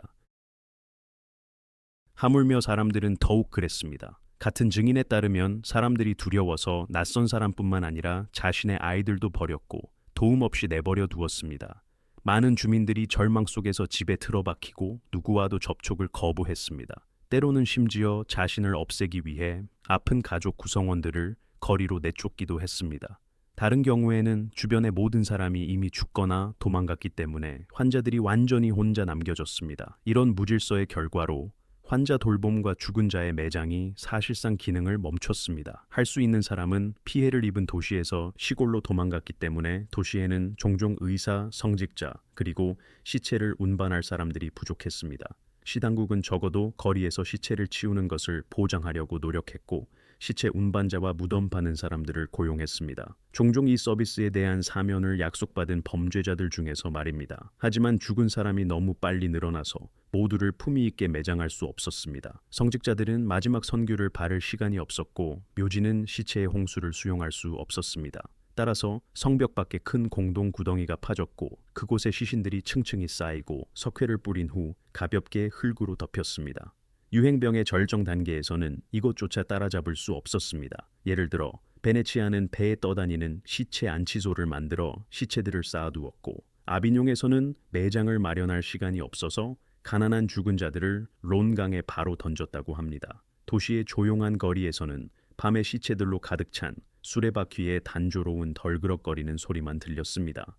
하물며 사람들은 더욱 그랬습니다. 같은 증인에 따르면 사람들이 두려워서 낯선 사람뿐만 아니라 자신의 아이들도 버렸고 도움 없이 내버려 두었습니다. 많은 주민들이 절망 속에서 집에 틀어박히고 누구와도 접촉을 거부했습니다. 때로는 심지어 자신을 없애기 위해 아픈 가족 구성원들을 거리로 내쫓기도 했습니다. 다른 경우에는 주변의 모든 사람이 이미 죽거나 도망갔기 때문에 환자들이 완전히 혼자 남겨졌습니다. 이런 무질서의 결과로 환자 돌봄과 죽은 자의 매장이 사실상 기능을 멈췄습니다. 할 수 있는 사람은 피해를 입은 도시에서 시골로 도망갔기 때문에 도시에는 종종 의사, 성직자, 그리고 시체를 운반할 사람들이 부족했습니다. 시당국은 적어도 거리에서 시체를 치우는 것을 보장하려고 노력했고 시체 운반자와 무덤 파는 사람들을 고용했습니다. 종종 이 서비스에 대한 사면을 약속받은 범죄자들 중에서 말입니다. 하지만 죽은 사람이 너무 빨리 늘어나서 모두를 품위 있게 매장할 수 없었습니다. 성직자들은 마지막 선교를 바를 시간이 없었고 묘지는 시체의 홍수를 수용할 수 없었습니다. 따라서 성벽 밖에 큰 공동 구덩이가 파졌고 그곳에 시신들이 층층이 쌓이고 석회를 뿌린 후 가볍게 흙으로 덮였습니다. 유행병의 절정 단계에서는 이것조차 따라잡을 수 없었습니다. 예를 들어 베네치아는 배에 떠다니는 시체 안치소를 만들어 시체들을 쌓아두었고 아비뇽에서는 매장을 마련할 시간이 없어서 가난한 죽은 자들을 론강에 바로 던졌다고 합니다. 도시의 조용한 거리에서는 밤에 시체들로 가득 찬 수레바퀴의 단조로운 덜그럭거리는 소리만 들렸습니다.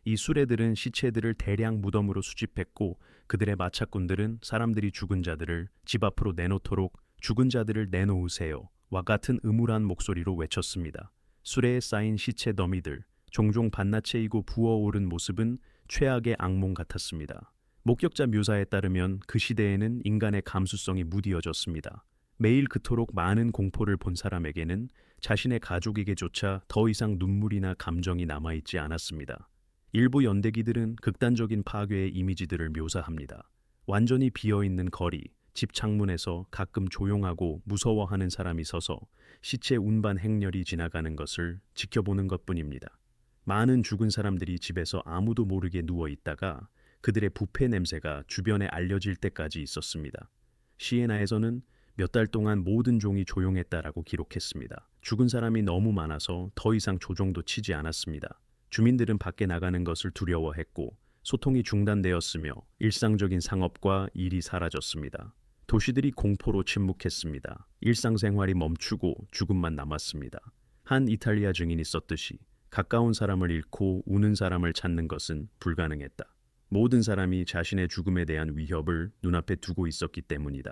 이 수레들은 시체들을 대량 무덤으로 수집했고 그들의 마차꾼들은 사람들이 죽은 자들을 집 앞으로 내놓도록 죽은 자들을 내놓으세요 와 같은 음울한 목소리로 외쳤습니다. 수레에 쌓인 시체 더미들, 종종 반나체이고 부어오른 모습은 최악의 악몽 같았습니다. 목격자 묘사에 따르면 그 시대에는 인간의 감수성이 무디어졌습니다. 매일 그토록 많은 공포를 본 사람에게는 자신의 가족에게조차 더 이상 눈물이나 감정이 남아있지 않았습니다. 일부 연대기들은 극단적인 파괴의 이미지들을 묘사합니다. 완전히 비어있는 거리, 집 창문에서 가끔 조용하고 무서워하는 사람이 서서 시체 운반 행렬이 지나가는 것을 지켜보는 것뿐입니다. 많은 죽은 사람들이 집에서 아무도 모르게 누워 있다가 그들의 부패 냄새가 주변에 알려질 때까지 있었습니다. 시에나에서는 몇 달 동안 모든 종이 조용했다라고 기록했습니다. 죽은 사람이 너무 많아서 더 이상 조종도 치지 않았습니다. 주민들은 밖에 나가는 것을 두려워했고 소통이 중단되었으며 일상적인 상업과 일이 사라졌습니다. 도시들이 공포로 침묵했습니다. 일상생활이 멈추고 죽음만 남았습니다. 한 이탈리아 증인이 썼듯이 가까운 사람을 잃고 우는 사람을 찾는 것은 불가능했다. 모든 사람이 자신의 죽음에 대한 위협을 눈앞에 두고 있었기 때문이다.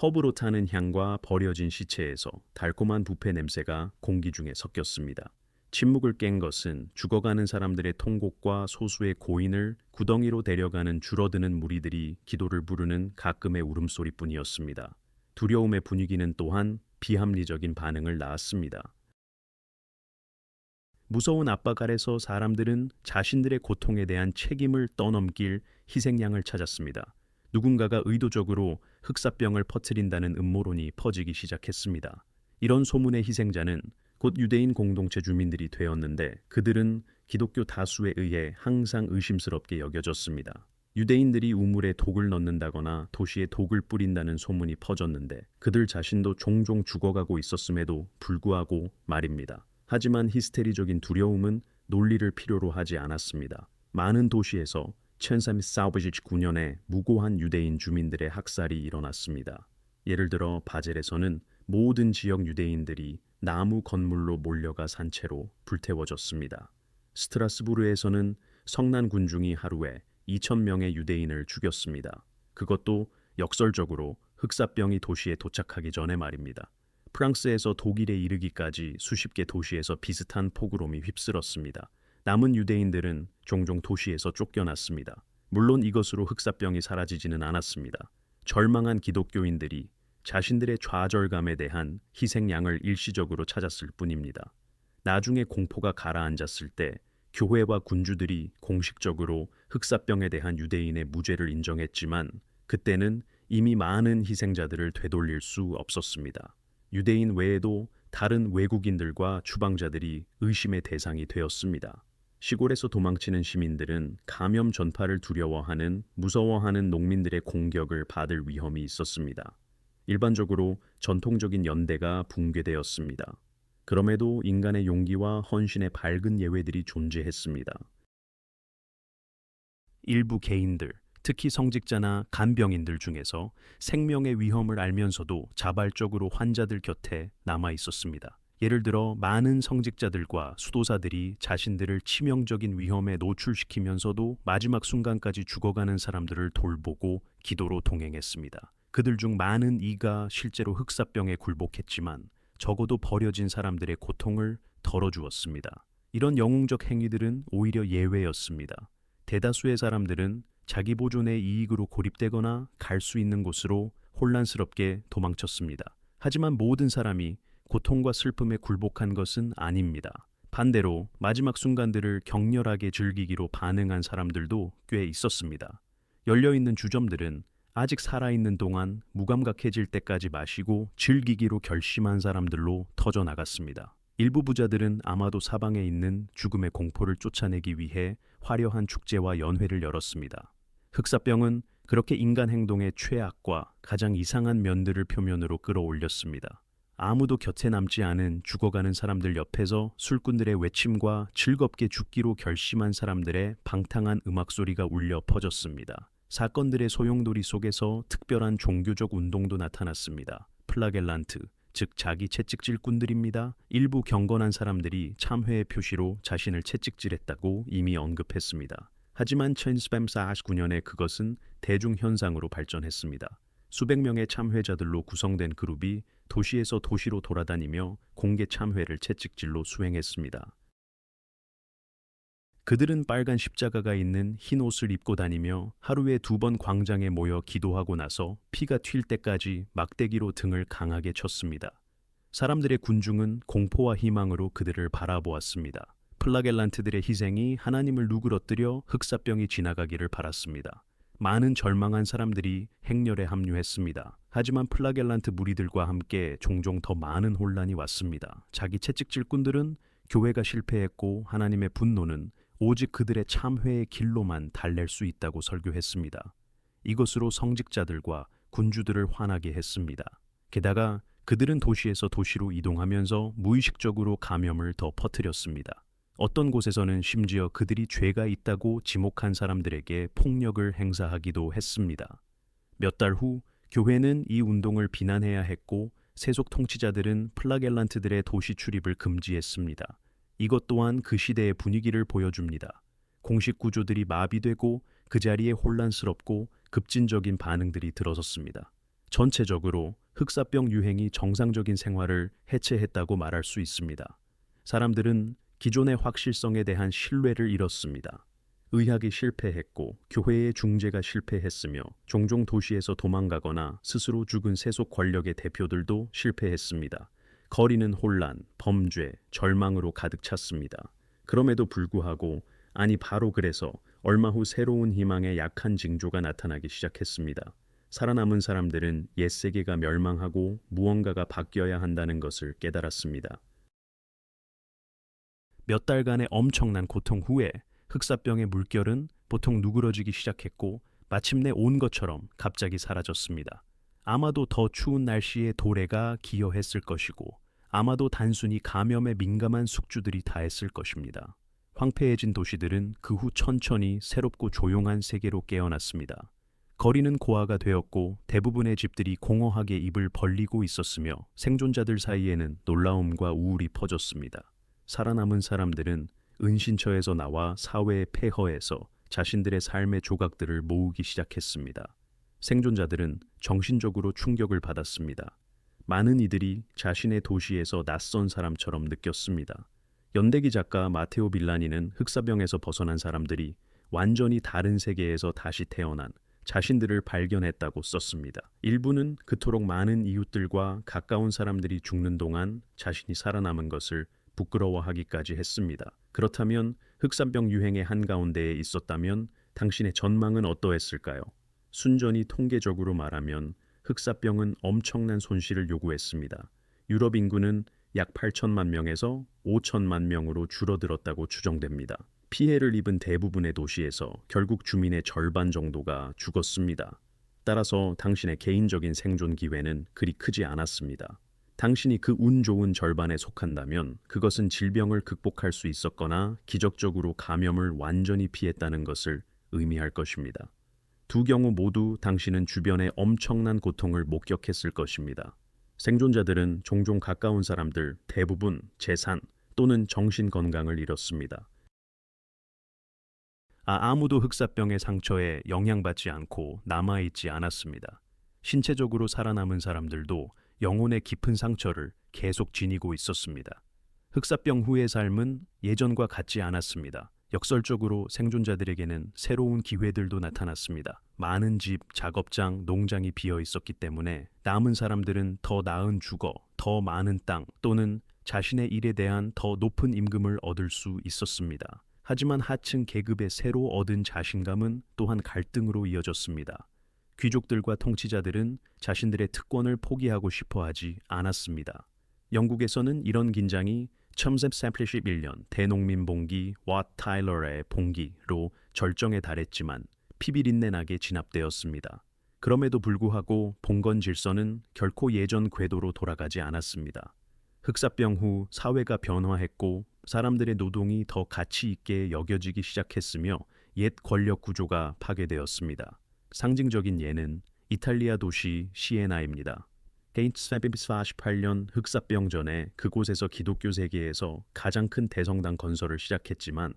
허브로 타는 향과 버려진 시체에서 달콤한 부패 냄새가 공기 중에 섞였습니다. 침묵을 깬 것은 죽어가는 사람들의 통곡과 소수의 고인을 구덩이로 데려가는 줄어드는 무리들이 기도를 부르는 가끔의 울음소리뿐이었습니다. 두려움의 분위기는 또한 비합리적인 반응을 낳았습니다. 무서운 압박 아래서 사람들은 자신들의 고통에 대한 책임을 떠넘길 희생양을 찾았습니다. 누군가가 의도적으로 흑사병을 퍼뜨린다는 음모론이 퍼지기 시작했습니다. 이런 소문의 희생자는 곧 유대인 공동체 주민들이 되었는데 그들은 기독교 다수에 의해 항상 의심스럽게 여겨졌습니다. 유대인들이 우물에 독을 넣는다거나 도시에 독을 뿌린다는 소문이 퍼졌는데 그들 자신도 종종 죽어가고 있었음에도 불구하고 말입니다. 하지만 히스테리적인 두려움은 논리를 필요로 하지 않았습니다. 많은 도시에서 1349년에 무고한 유대인 주민들의 학살이 일어났습니다. 예를 들어 바젤에서는 모든 지역 유대인들이 나무 건물로 몰려가 산채로 불태워졌습니다. 스트라스부르에서는 성난 군중이 하루에 2,000명의 유대인을 죽였습니다. 그것도 역설적으로 흑사병이 도시에 도착하기 전에 말입니다. 프랑스에서 독일에 이르기까지 수십 개 도시에서 비슷한 포그롬이 휩쓸었습니다. 남은 유대인들은 종종 도시에서 쫓겨났습니다. 물론 이것으로 흑사병이 사라지지는 않았습니다. 절망한 기독교인들이 자신들의 좌절감에 대한 희생양을 일시적으로 찾았을 뿐입니다. 나중에 공포가 가라앉았을 때 교회와 군주들이 공식적으로 흑사병에 대한 유대인의 무죄를 인정했지만 그때는 이미 많은 희생자들을 되돌릴 수 없었습니다. 유대인 외에도 다른 외국인들과 추방자들이 의심의 대상이 되었습니다. 시골에서 도망치는 시민들은 감염 전파를 두려워하는 무서워하는 농민들의 공격을 받을 위험이 있었습니다. 일반적으로 전통적인 연대가 붕괴되었습니다. 그럼에도 인간의 용기와 헌신의 밝은 예외들이 존재했습니다. 일부 개인들, 특히 성직자나 간병인들 중에서 생명의 위험을 알면서도 자발적으로 환자들 곁에 남아 있었습니다. 예를 들어 많은 성직자들과 수도사들이 자신들을 치명적인 위험에 노출시키면서도 마지막 순간까지 죽어가는 사람들을 돌보고 기도로 동행했습니다. 그들 중 많은 이가 실제로 흑사병에 굴복했지만 적어도 버려진 사람들의 고통을 덜어주었습니다. 이런 영웅적 행위들은 오히려 예외였습니다. 대다수의 사람들은 자기 보존의 이익으로 고립되거나 갈 수 있는 곳으로 혼란스럽게 도망쳤습니다. 하지만 모든 사람이 고통과 슬픔에 굴복한 것은 아닙니다. 반대로 마지막 순간들을 격렬하게 즐기기로 반응한 사람들도 꽤 있었습니다. 열려있는 주점들은 아직 살아있는 동안 무감각해질 때까지 마시고 즐기기로 결심한 사람들로 터져나갔습니다. 일부 부자들은 아마도 사방에 있는 죽음의 공포를 쫓아내기 위해 화려한 축제와 연회를 열었습니다. 흑사병은 그렇게 인간 행동의 최악과 가장 이상한 면들을 표면으로 끌어올렸습니다. 아무도 곁에 남지 않은 죽어가는 사람들 옆에서 술꾼들의 외침과 즐겁게 죽기로 결심한 사람들의 방탕한 음악 소리가 울려 퍼졌습니다. 사건들의 소용돌이 속에서 특별한 종교적 운동도 나타났습니다. 플라겔란트, 즉 자기 채찍질꾼들입니다. 일부 경건한 사람들이 참회의 표시로 자신을 채찍질했다고 이미 언급했습니다. 하지만 1749년에 그것은 대중현상으로 발전했습니다. 수백 명의 참회자들로 구성된 그룹이 도시에서 도시로 돌아다니며 공개 참회를 채찍질로 수행했습니다. 그들은 빨간 십자가가 있는 흰 옷을 입고 다니며 하루에 2번 광장에 모여 기도하고 나서 피가 튈 때까지 막대기로 등을 강하게 쳤습니다. 사람들의 군중은 공포와 희망으로 그들을 바라보았습니다. 플라겔란트들의 희생이 하나님을 누그러뜨려 흑사병이 지나가기를 바랐습니다. 많은 절망한 사람들이 행렬에 합류했습니다. 하지만 플라겔란트 무리들과 함께 종종 더 많은 혼란이 왔습니다. 자기 채찍질꾼들은 교회가 실패했고 하나님의 분노는 오직 그들의 참회의 길로만 달랠 수 있다고 설교했습니다. 이것으로 성직자들과 군주들을 화나게 했습니다. 게다가 그들은 도시에서 도시로 이동하면서 무의식적으로 감염을 더 퍼뜨렸습니다. 어떤 곳에서는 심지어 그들이 죄가 있다고 지목한 사람들에게 폭력을 행사하기도 했습니다. 몇 달 후 교회는 이 운동을 비난해야 했고 세속 통치자들은 플라겔란트들의 도시 출입을 금지했습니다. 이것 또한 그 시대의 분위기를 보여줍니다. 공식 구조들이 마비되고 그 자리에 혼란스럽고 급진적인 반응들이 들어섰습니다. 전체적으로 흑사병 유행이 정상적인 생활을 해체했다고 말할 수 있습니다. 사람들은 기존의 확실성에 대한 신뢰를 잃었습니다. 의학이 실패했고 교회의 중재가 실패했으며 종종 도시에서 도망가거나 스스로 죽은 세속 권력의 대표들도 실패했습니다. 거리는 혼란, 범죄, 절망으로 가득 찼습니다. 그럼에도 불구하고, 아니 바로 그래서 얼마 후 새로운 희망의 약한 징조가 나타나기 시작했습니다. 살아남은 사람들은 옛 세계가 멸망하고 무언가가 바뀌어야 한다는 것을 깨달았습니다. 몇 달간의 엄청난 고통 후에 흑사병의 물결은 보통 누그러지기 시작했고 마침내 온 것처럼 갑자기 사라졌습니다. 아마도 더 추운 날씨에 도래가 기여했을 것이고 아마도 단순히 감염에 민감한 숙주들이 다했을 것입니다. 황폐해진 도시들은 그 후 천천히 새롭고 조용한 세계로 깨어났습니다. 거리는 고아가 되었고 대부분의 집들이 공허하게 입을 벌리고 있었으며 생존자들 사이에는 놀라움과 우울이 퍼졌습니다. 살아남은 사람들은 은신처에서 나와 사회의 폐허에서 자신들의 삶의 조각들을 모으기 시작했습니다. 생존자들은 정신적으로 충격을 받았습니다. 많은 이들이 자신의 도시에서 낯선 사람처럼 느꼈습니다. 연대기 작가 마테오 빌라니는 흑사병에서 벗어난 사람들이 완전히 다른 세계에서 다시 태어난 자신들을 발견했다고 썼습니다. 일부는 그토록 많은 이웃들과 가까운 사람들이 죽는 동안 자신이 살아남은 것을 부끄러워하기까지 했습니다. 그렇다면 흑사병 유행의 한가운데에 있었다면 당신의 전망은 어떠했을까요? 순전히 통계적으로 말하면 흑사병은 엄청난 손실을 요구했습니다. 유럽 인구는 약 8천만 명에서 5천만 명으로 줄어들었다고 추정됩니다. 피해를 입은 대부분의 도시에서 결국 주민의 절반 정도가 죽었습니다. 따라서 당신의 개인적인 생존 기회는 그리 크지 않았습니다. 당신이 그 운 좋은 절반에 속한다면 그것은 질병을 극복할 수 있었거나 기적적으로 감염을 완전히 피했다는 것을 의미할 것입니다. 두 경우 모두 당신은 주변에 엄청난 고통을 목격했을 것입니다. 생존자들은 종종 가까운 사람들, 대부분 재산 또는 정신 건강을 잃었습니다. 아무도 흑사병의 상처에 영향받지 않고 남아있지 않았습니다. 신체적으로 살아남은 사람들도 영혼의 깊은 상처를 계속 지니고 있었습니다. 흑사병 후의 삶은 예전과 같지 않았습니다. 역설적으로 생존자들에게는 새로운 기회들도 나타났습니다. 많은 집, 작업장, 농장이 비어 있었기 때문에 남은 사람들은 더 나은 주거, 더 많은 땅 또는 자신의 일에 대한 더 높은 임금을 얻을 수 있었습니다. 하지만 하층 계급의 새로 얻은 자신감은 또한 갈등으로 이어졌습니다. 귀족들과 통치자들은 자신들의 특권을 포기하고 싶어 하지 않았습니다. 영국에서는 이런 긴장이 1731년 대농민봉기 왓 타일러의 봉기로 절정에 달했지만 피비린내 나게 진압되었습니다. 그럼에도 불구하고 봉건 질서는 결코 예전 궤도로 돌아가지 않았습니다. 흑사병 후 사회가 변화했고 사람들의 노동이 더 가치 있게 여겨지기 시작했으며 옛 권력 구조가 파괴되었습니다. 상징적인 예는 이탈리아 도시 시에나입니다. 1748년 흑사병 전에 그곳에서 기독교 세계에서 가장 큰 대성당 건설을 시작했지만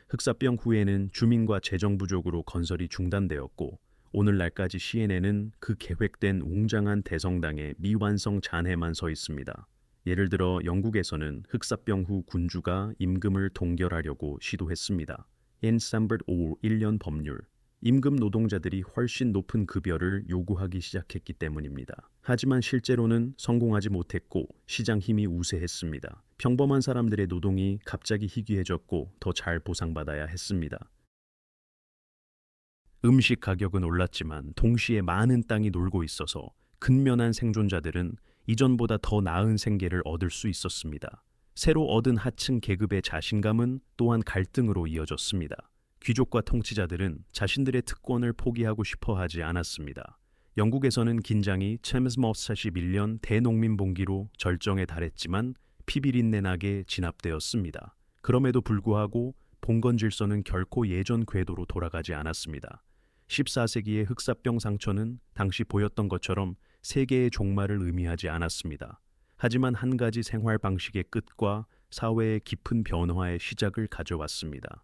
흑사병 후에는 주민과 재정 부족으로 건설이 중단되었고 오늘날까지 시에나는 그 계획된 웅장한 대성당의 미완성 잔해만 서 있습니다. 예를 들어 영국에서는 흑사병 후 군주가 임금을 동결하려고 시도했습니다. 엔삼버트 5 1년 법률. 임금 노동자들이 훨씬 높은 급여를 요구하기 시작했기 때문입니다. 하지만 실제로는 성공하지 못했고 시장 힘이 우세했습니다. 평범한 사람들의 노동이 갑자기 희귀해졌고 더 잘 보상받아야 했습니다. 음식 가격은 올랐지만 동시에 많은 땅이 놀고 있어서 근면한 생존자들은 이전보다 더 나은 생계를 얻을 수 있었습니다. 새로 얻은 하층 계급의 자신감은 또한 갈등으로 이어졌습니다. 귀족과 통치자들은 자신들의 특권을 포기하고 싶어 하지 않았습니다. 영국에서는 긴장이 1741년 대농민봉기로 절정에 달했지만 피비린내 나게 진압되었습니다. 그럼에도 불구하고 봉건 질서는 결코 예전 궤도로 돌아가지 않았습니다. 14세기의 흑사병 상처는 당시 보였던 것처럼 세계의 종말을 의미하지 않았습니다. 하지만 한 가지 생활 방식의 끝과 사회의 깊은 변화의 시작을 가져왔습니다.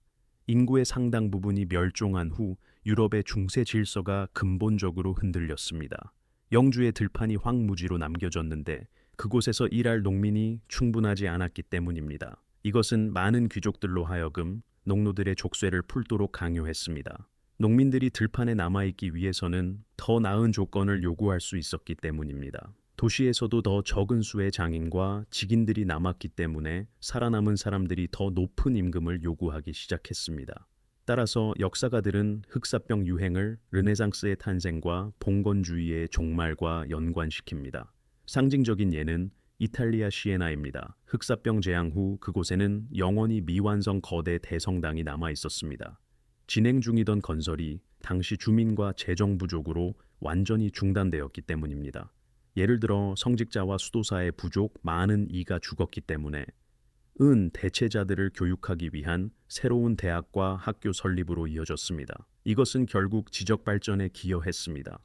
인구의 상당 부분이 멸종한 후 유럽의 중세 질서가 근본적으로 흔들렸습니다. 영주의 들판이 황무지로 남겨졌는데 그곳에서 일할 농민이 충분하지 않았기 때문입니다. 이것은 많은 귀족들로 하여금 농노들의 족쇄를 풀도록 강요했습니다. 농민들이 들판에 남아있기 위해서는 더 나은 조건을 요구할 수 있었기 때문입니다. 도시에서도 더 적은 수의 장인과 직인들이 남았기 때문에 살아남은 사람들이 더 높은 임금을 요구하기 시작했습니다. 따라서 역사가들은 흑사병 유행을 르네상스의 탄생과 봉건주의의 종말과 연관시킵니다. 상징적인 예는 이탈리아 시에나입니다. 흑사병 재앙 후 그곳에는 영원히 미완성 거대 대성당이 남아 있었습니다. 진행 중이던 건설이 당시 주민과 재정 부족으로 완전히 중단되었기 때문입니다. 예를 들어 성직자와 수도사의 부족, 많은 이가 죽었기 때문에 대체자들을 교육하기 위한 새로운 대학과 학교 설립으로 이어졌습니다. 이것은 결국 지적 발전에 기여했습니다.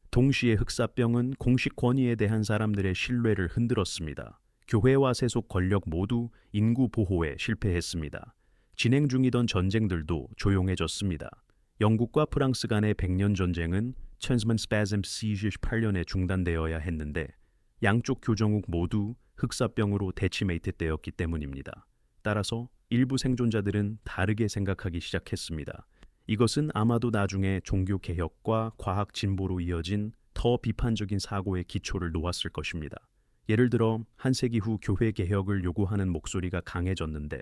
동시에 흑사병은 공식 권위에 대한 사람들의 신뢰를 흔들었습니다. 교회와 세속 권력 모두 인구 보호에 실패했습니다. 진행 중이던 전쟁들도 조용해졌습니다. 영국과 프랑스 간의 100년 전쟁은 1748년에 중단되어야 했는데 양쪽 교정국 모두 흑사병으로 데치메이트 되었기 때문입니다. 따라서 일부 생존자들은 다르게 생각하기 시작했습니다. 이것은 아마도 나중에 종교개혁과 과학 진보로 이어진 더 비판적인 사고의 기초를 놓았을 것입니다. 예를 들어 한 세기 후 교회 개혁을 요구하는 목소리가 강해졌는데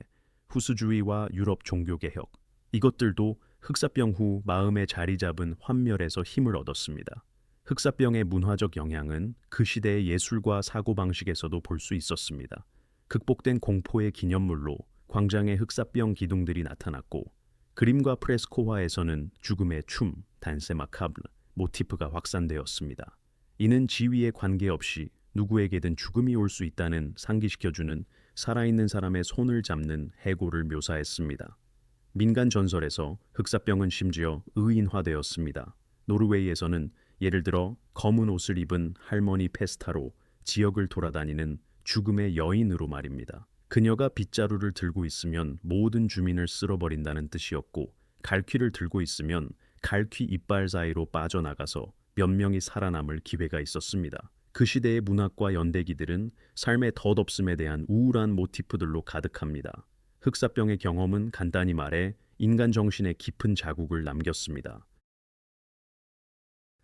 후수주의와 유럽 종교개혁, 이것들도 흑사병 후 마음에 자리 잡은 환멸에서 힘을 얻었습니다. 흑사병의 문화적 영향은 그 시대의 예술과 사고방식에서도 볼 수 있었습니다. 극복된 공포의 기념물로 광장에 흑사병 기둥들이 나타났고 그림과 프레스코화에서는 죽음의 춤, 단세 마카블, 모티프가 확산되었습니다. 이는 지위에 관계없이 누구에게든 죽음이 올 수 있다는 상기시켜주는 살아있는 사람의 손을 잡는 해골을 묘사했습니다. 민간 전설에서 흑사병은 심지어 의인화되었습니다. 노르웨이에서는 예를 들어 검은 옷을 입은 할머니 페스타로 지역을 돌아다니는 죽음의 여인으로 말입니다. 그녀가 빗자루를 들고 있으면 모든 주민을 쓸어버린다는 뜻이었고, 갈퀴를 들고 있으면 갈퀴 이빨 사이로 빠져나가서 몇 명이 살아남을 기회가 있었습니다. 그 시대의 문학과 연대기들은 삶의 덧없음에 대한 우울한 모티프들로 가득합니다. 흑사병의 경험은 간단히 말해 인간 정신에 깊은 자국을 남겼습니다.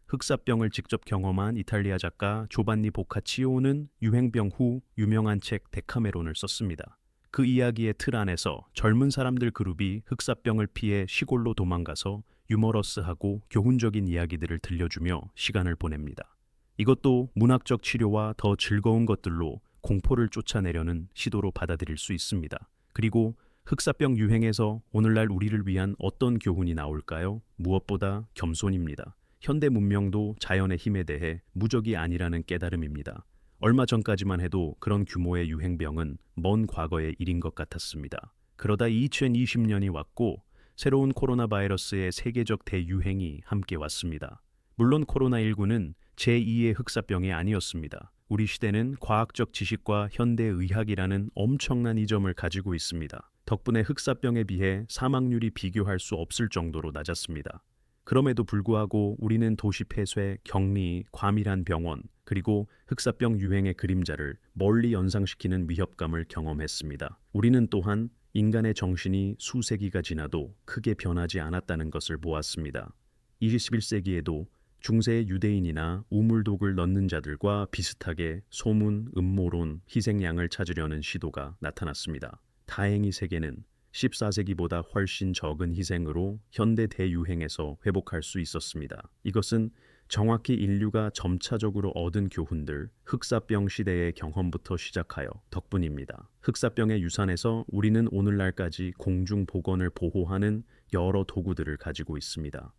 흑사병을 직접 경험한 이탈리아 작가 조반니 보카치오는 유행병 후 유명한 책 데카메론을 썼습니다. 그 이야기의 틀 안에서 젊은 사람들 그룹이 흑사병을 피해 시골로 도망가서 유머러스하고 교훈적인 이야기들을 들려주며 시간을 보냅니다. 이것도 문학적 치료와 더 즐거운 것들로 공포를 쫓아내려는 시도로 받아들일 수 있습니다. 그리고 흑사병 유행에서 오늘날 우리를 위한 어떤 교훈이 나올까요? 무엇보다 겸손입니다. 현대 문명도 자연의 힘에 대해 무적이 아니라는 깨달음입니다. 얼마 전까지만 해도 그런 규모의 유행병은 먼 과거의 일인 것 같았습니다. 그러다 2020년이 왔고 새로운 코로나 바이러스의 세계적 대유행이 함께 왔습니다. 물론 코로나19는 제2의 흑사병이 아니었습니다. 우리 시대는 과학적 지식과 현대의학이라는 엄청난 이점을 가지고 있습니다. 덕분에 흑사병에 비해 사망률이 비교할 수 없을 정도로 낮았습니다. 그럼에도 불구하고 우리는 도시 폐쇄, 격리, 과밀한 병원, 그리고 흑사병 유행의 그림자를 멀리 연상시키는 위협감을 경험했습니다. 우리는 또한 인간의 정신이 수세기가 지나도 크게 변하지 않았다는 것을 보았습니다. 21세기에도 중세의 유대인이나 우물독을 넣는 자들과 비슷하게 소문, 음모론, 희생양을 찾으려는 시도가 나타났습니다. 다행히 세계는 14세기보다 훨씬 적은 희생으로 현대 대유행에서 회복할 수 있었습니다. 이것은 정확히 인류가 점차적으로 얻은 교훈들, 흑사병 시대의 경험부터 시작하여 덕분입니다. 흑사병의 유산에서 우리는 오늘날까지 공중보건을 보호하는 여러 도구들을 가지고 있습니다.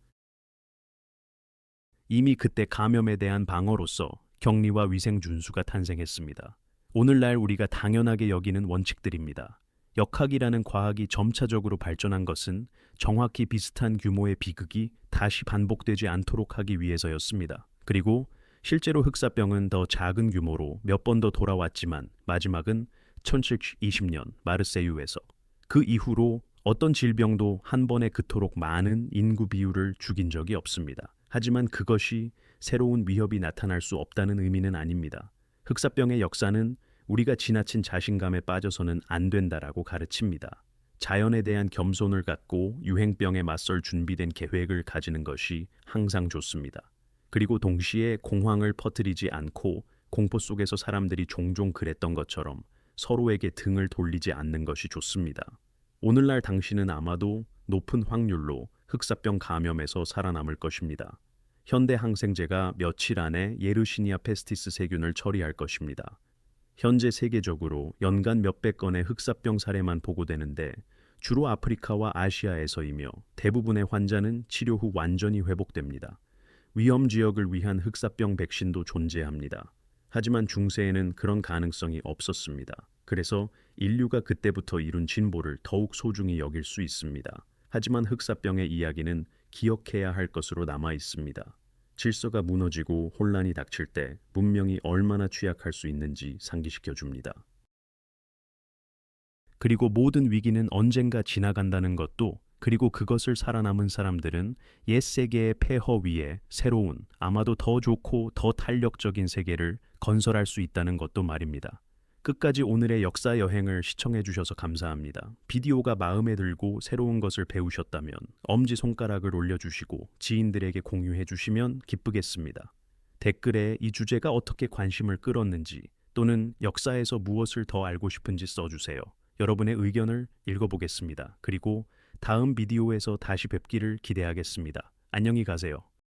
이미 그때 감염에 대한 방어로서 격리와 위생 준수가 탄생했습니다. 오늘날 우리가 당연하게 여기는 원칙들입니다. 역학이라는 과학이 점차적으로 발전한 것은 정확히 비슷한 규모의 비극이 다시 반복되지 않도록 하기 위해서였습니다. 그리고 실제로 흑사병은 더 작은 규모로 몇 번 더 돌아왔지만 마지막은 1720년 마르세유에서 그 이후로 어떤 질병도 한 번에 그토록 많은 인구 비율을 죽인 적이 없습니다. 하지만 그것이 새로운 위협이 나타날 수 없다는 의미는 아닙니다. 흑사병의 역사는 우리가 지나친 자신감에 빠져서는 안 된다라고 가르칩니다. 자연에 대한 겸손을 갖고 유행병에 맞설 준비된 계획을 가지는 것이 항상 좋습니다. 그리고 동시에 공황을 퍼뜨리지 않고 공포 속에서 사람들이 종종 그랬던 것처럼 서로에게 등을 돌리지 않는 것이 좋습니다. 오늘날 당신은 아마도 높은 확률로 흑사병 감염에서 살아남을 것입니다. 현대 항생제가 며칠 안에 예르시니아 페스티스 세균을 처리할 것입니다. 현재 세계적으로 연간 몇백 건의 흑사병 사례만 보고되는데 주로 아프리카와 아시아에서이며 대부분의 환자는 치료 후 완전히 회복됩니다. 위험 지역을 위한 흑사병 백신도 존재합니다. 하지만 중세에는 그런 가능성이 없었습니다. 그래서 인류가 그때부터 이룬 진보를 더욱 소중히 여길 수 있습니다. 하지만 흑사병의 이야기는 기억해야 할 것으로 남아 있습니다. 질서가 무너지고 혼란이 닥칠 때 문명이 얼마나 취약할 수 있는지 상기시켜 줍니다. 그리고 모든 위기는 언젠가 지나간다는 것도, 그리고 그것을 살아남은 사람들은 옛 세계의 폐허 위에 새로운, 아마도 더 좋고 더 탄력적인 세계를 건설할 수 있다는 것도 말입니다. 끝까지 오늘의 역사 여행을 시청해 주셔서 감사합니다. 비디오가 마음에 들고 새로운 것을 배우셨다면 엄지손가락을 올려주시고 지인들에게 공유해 주시면 기쁘겠습니다. 댓글에 이 주제가 어떻게 관심을 끌었는지 또는 역사에서 무엇을 더 알고 싶은지 써주세요. 여러분의 의견을 읽어보겠습니다. 그리고 다음 비디오에서 다시 뵙기를 기대하겠습니다. 안녕히 가세요.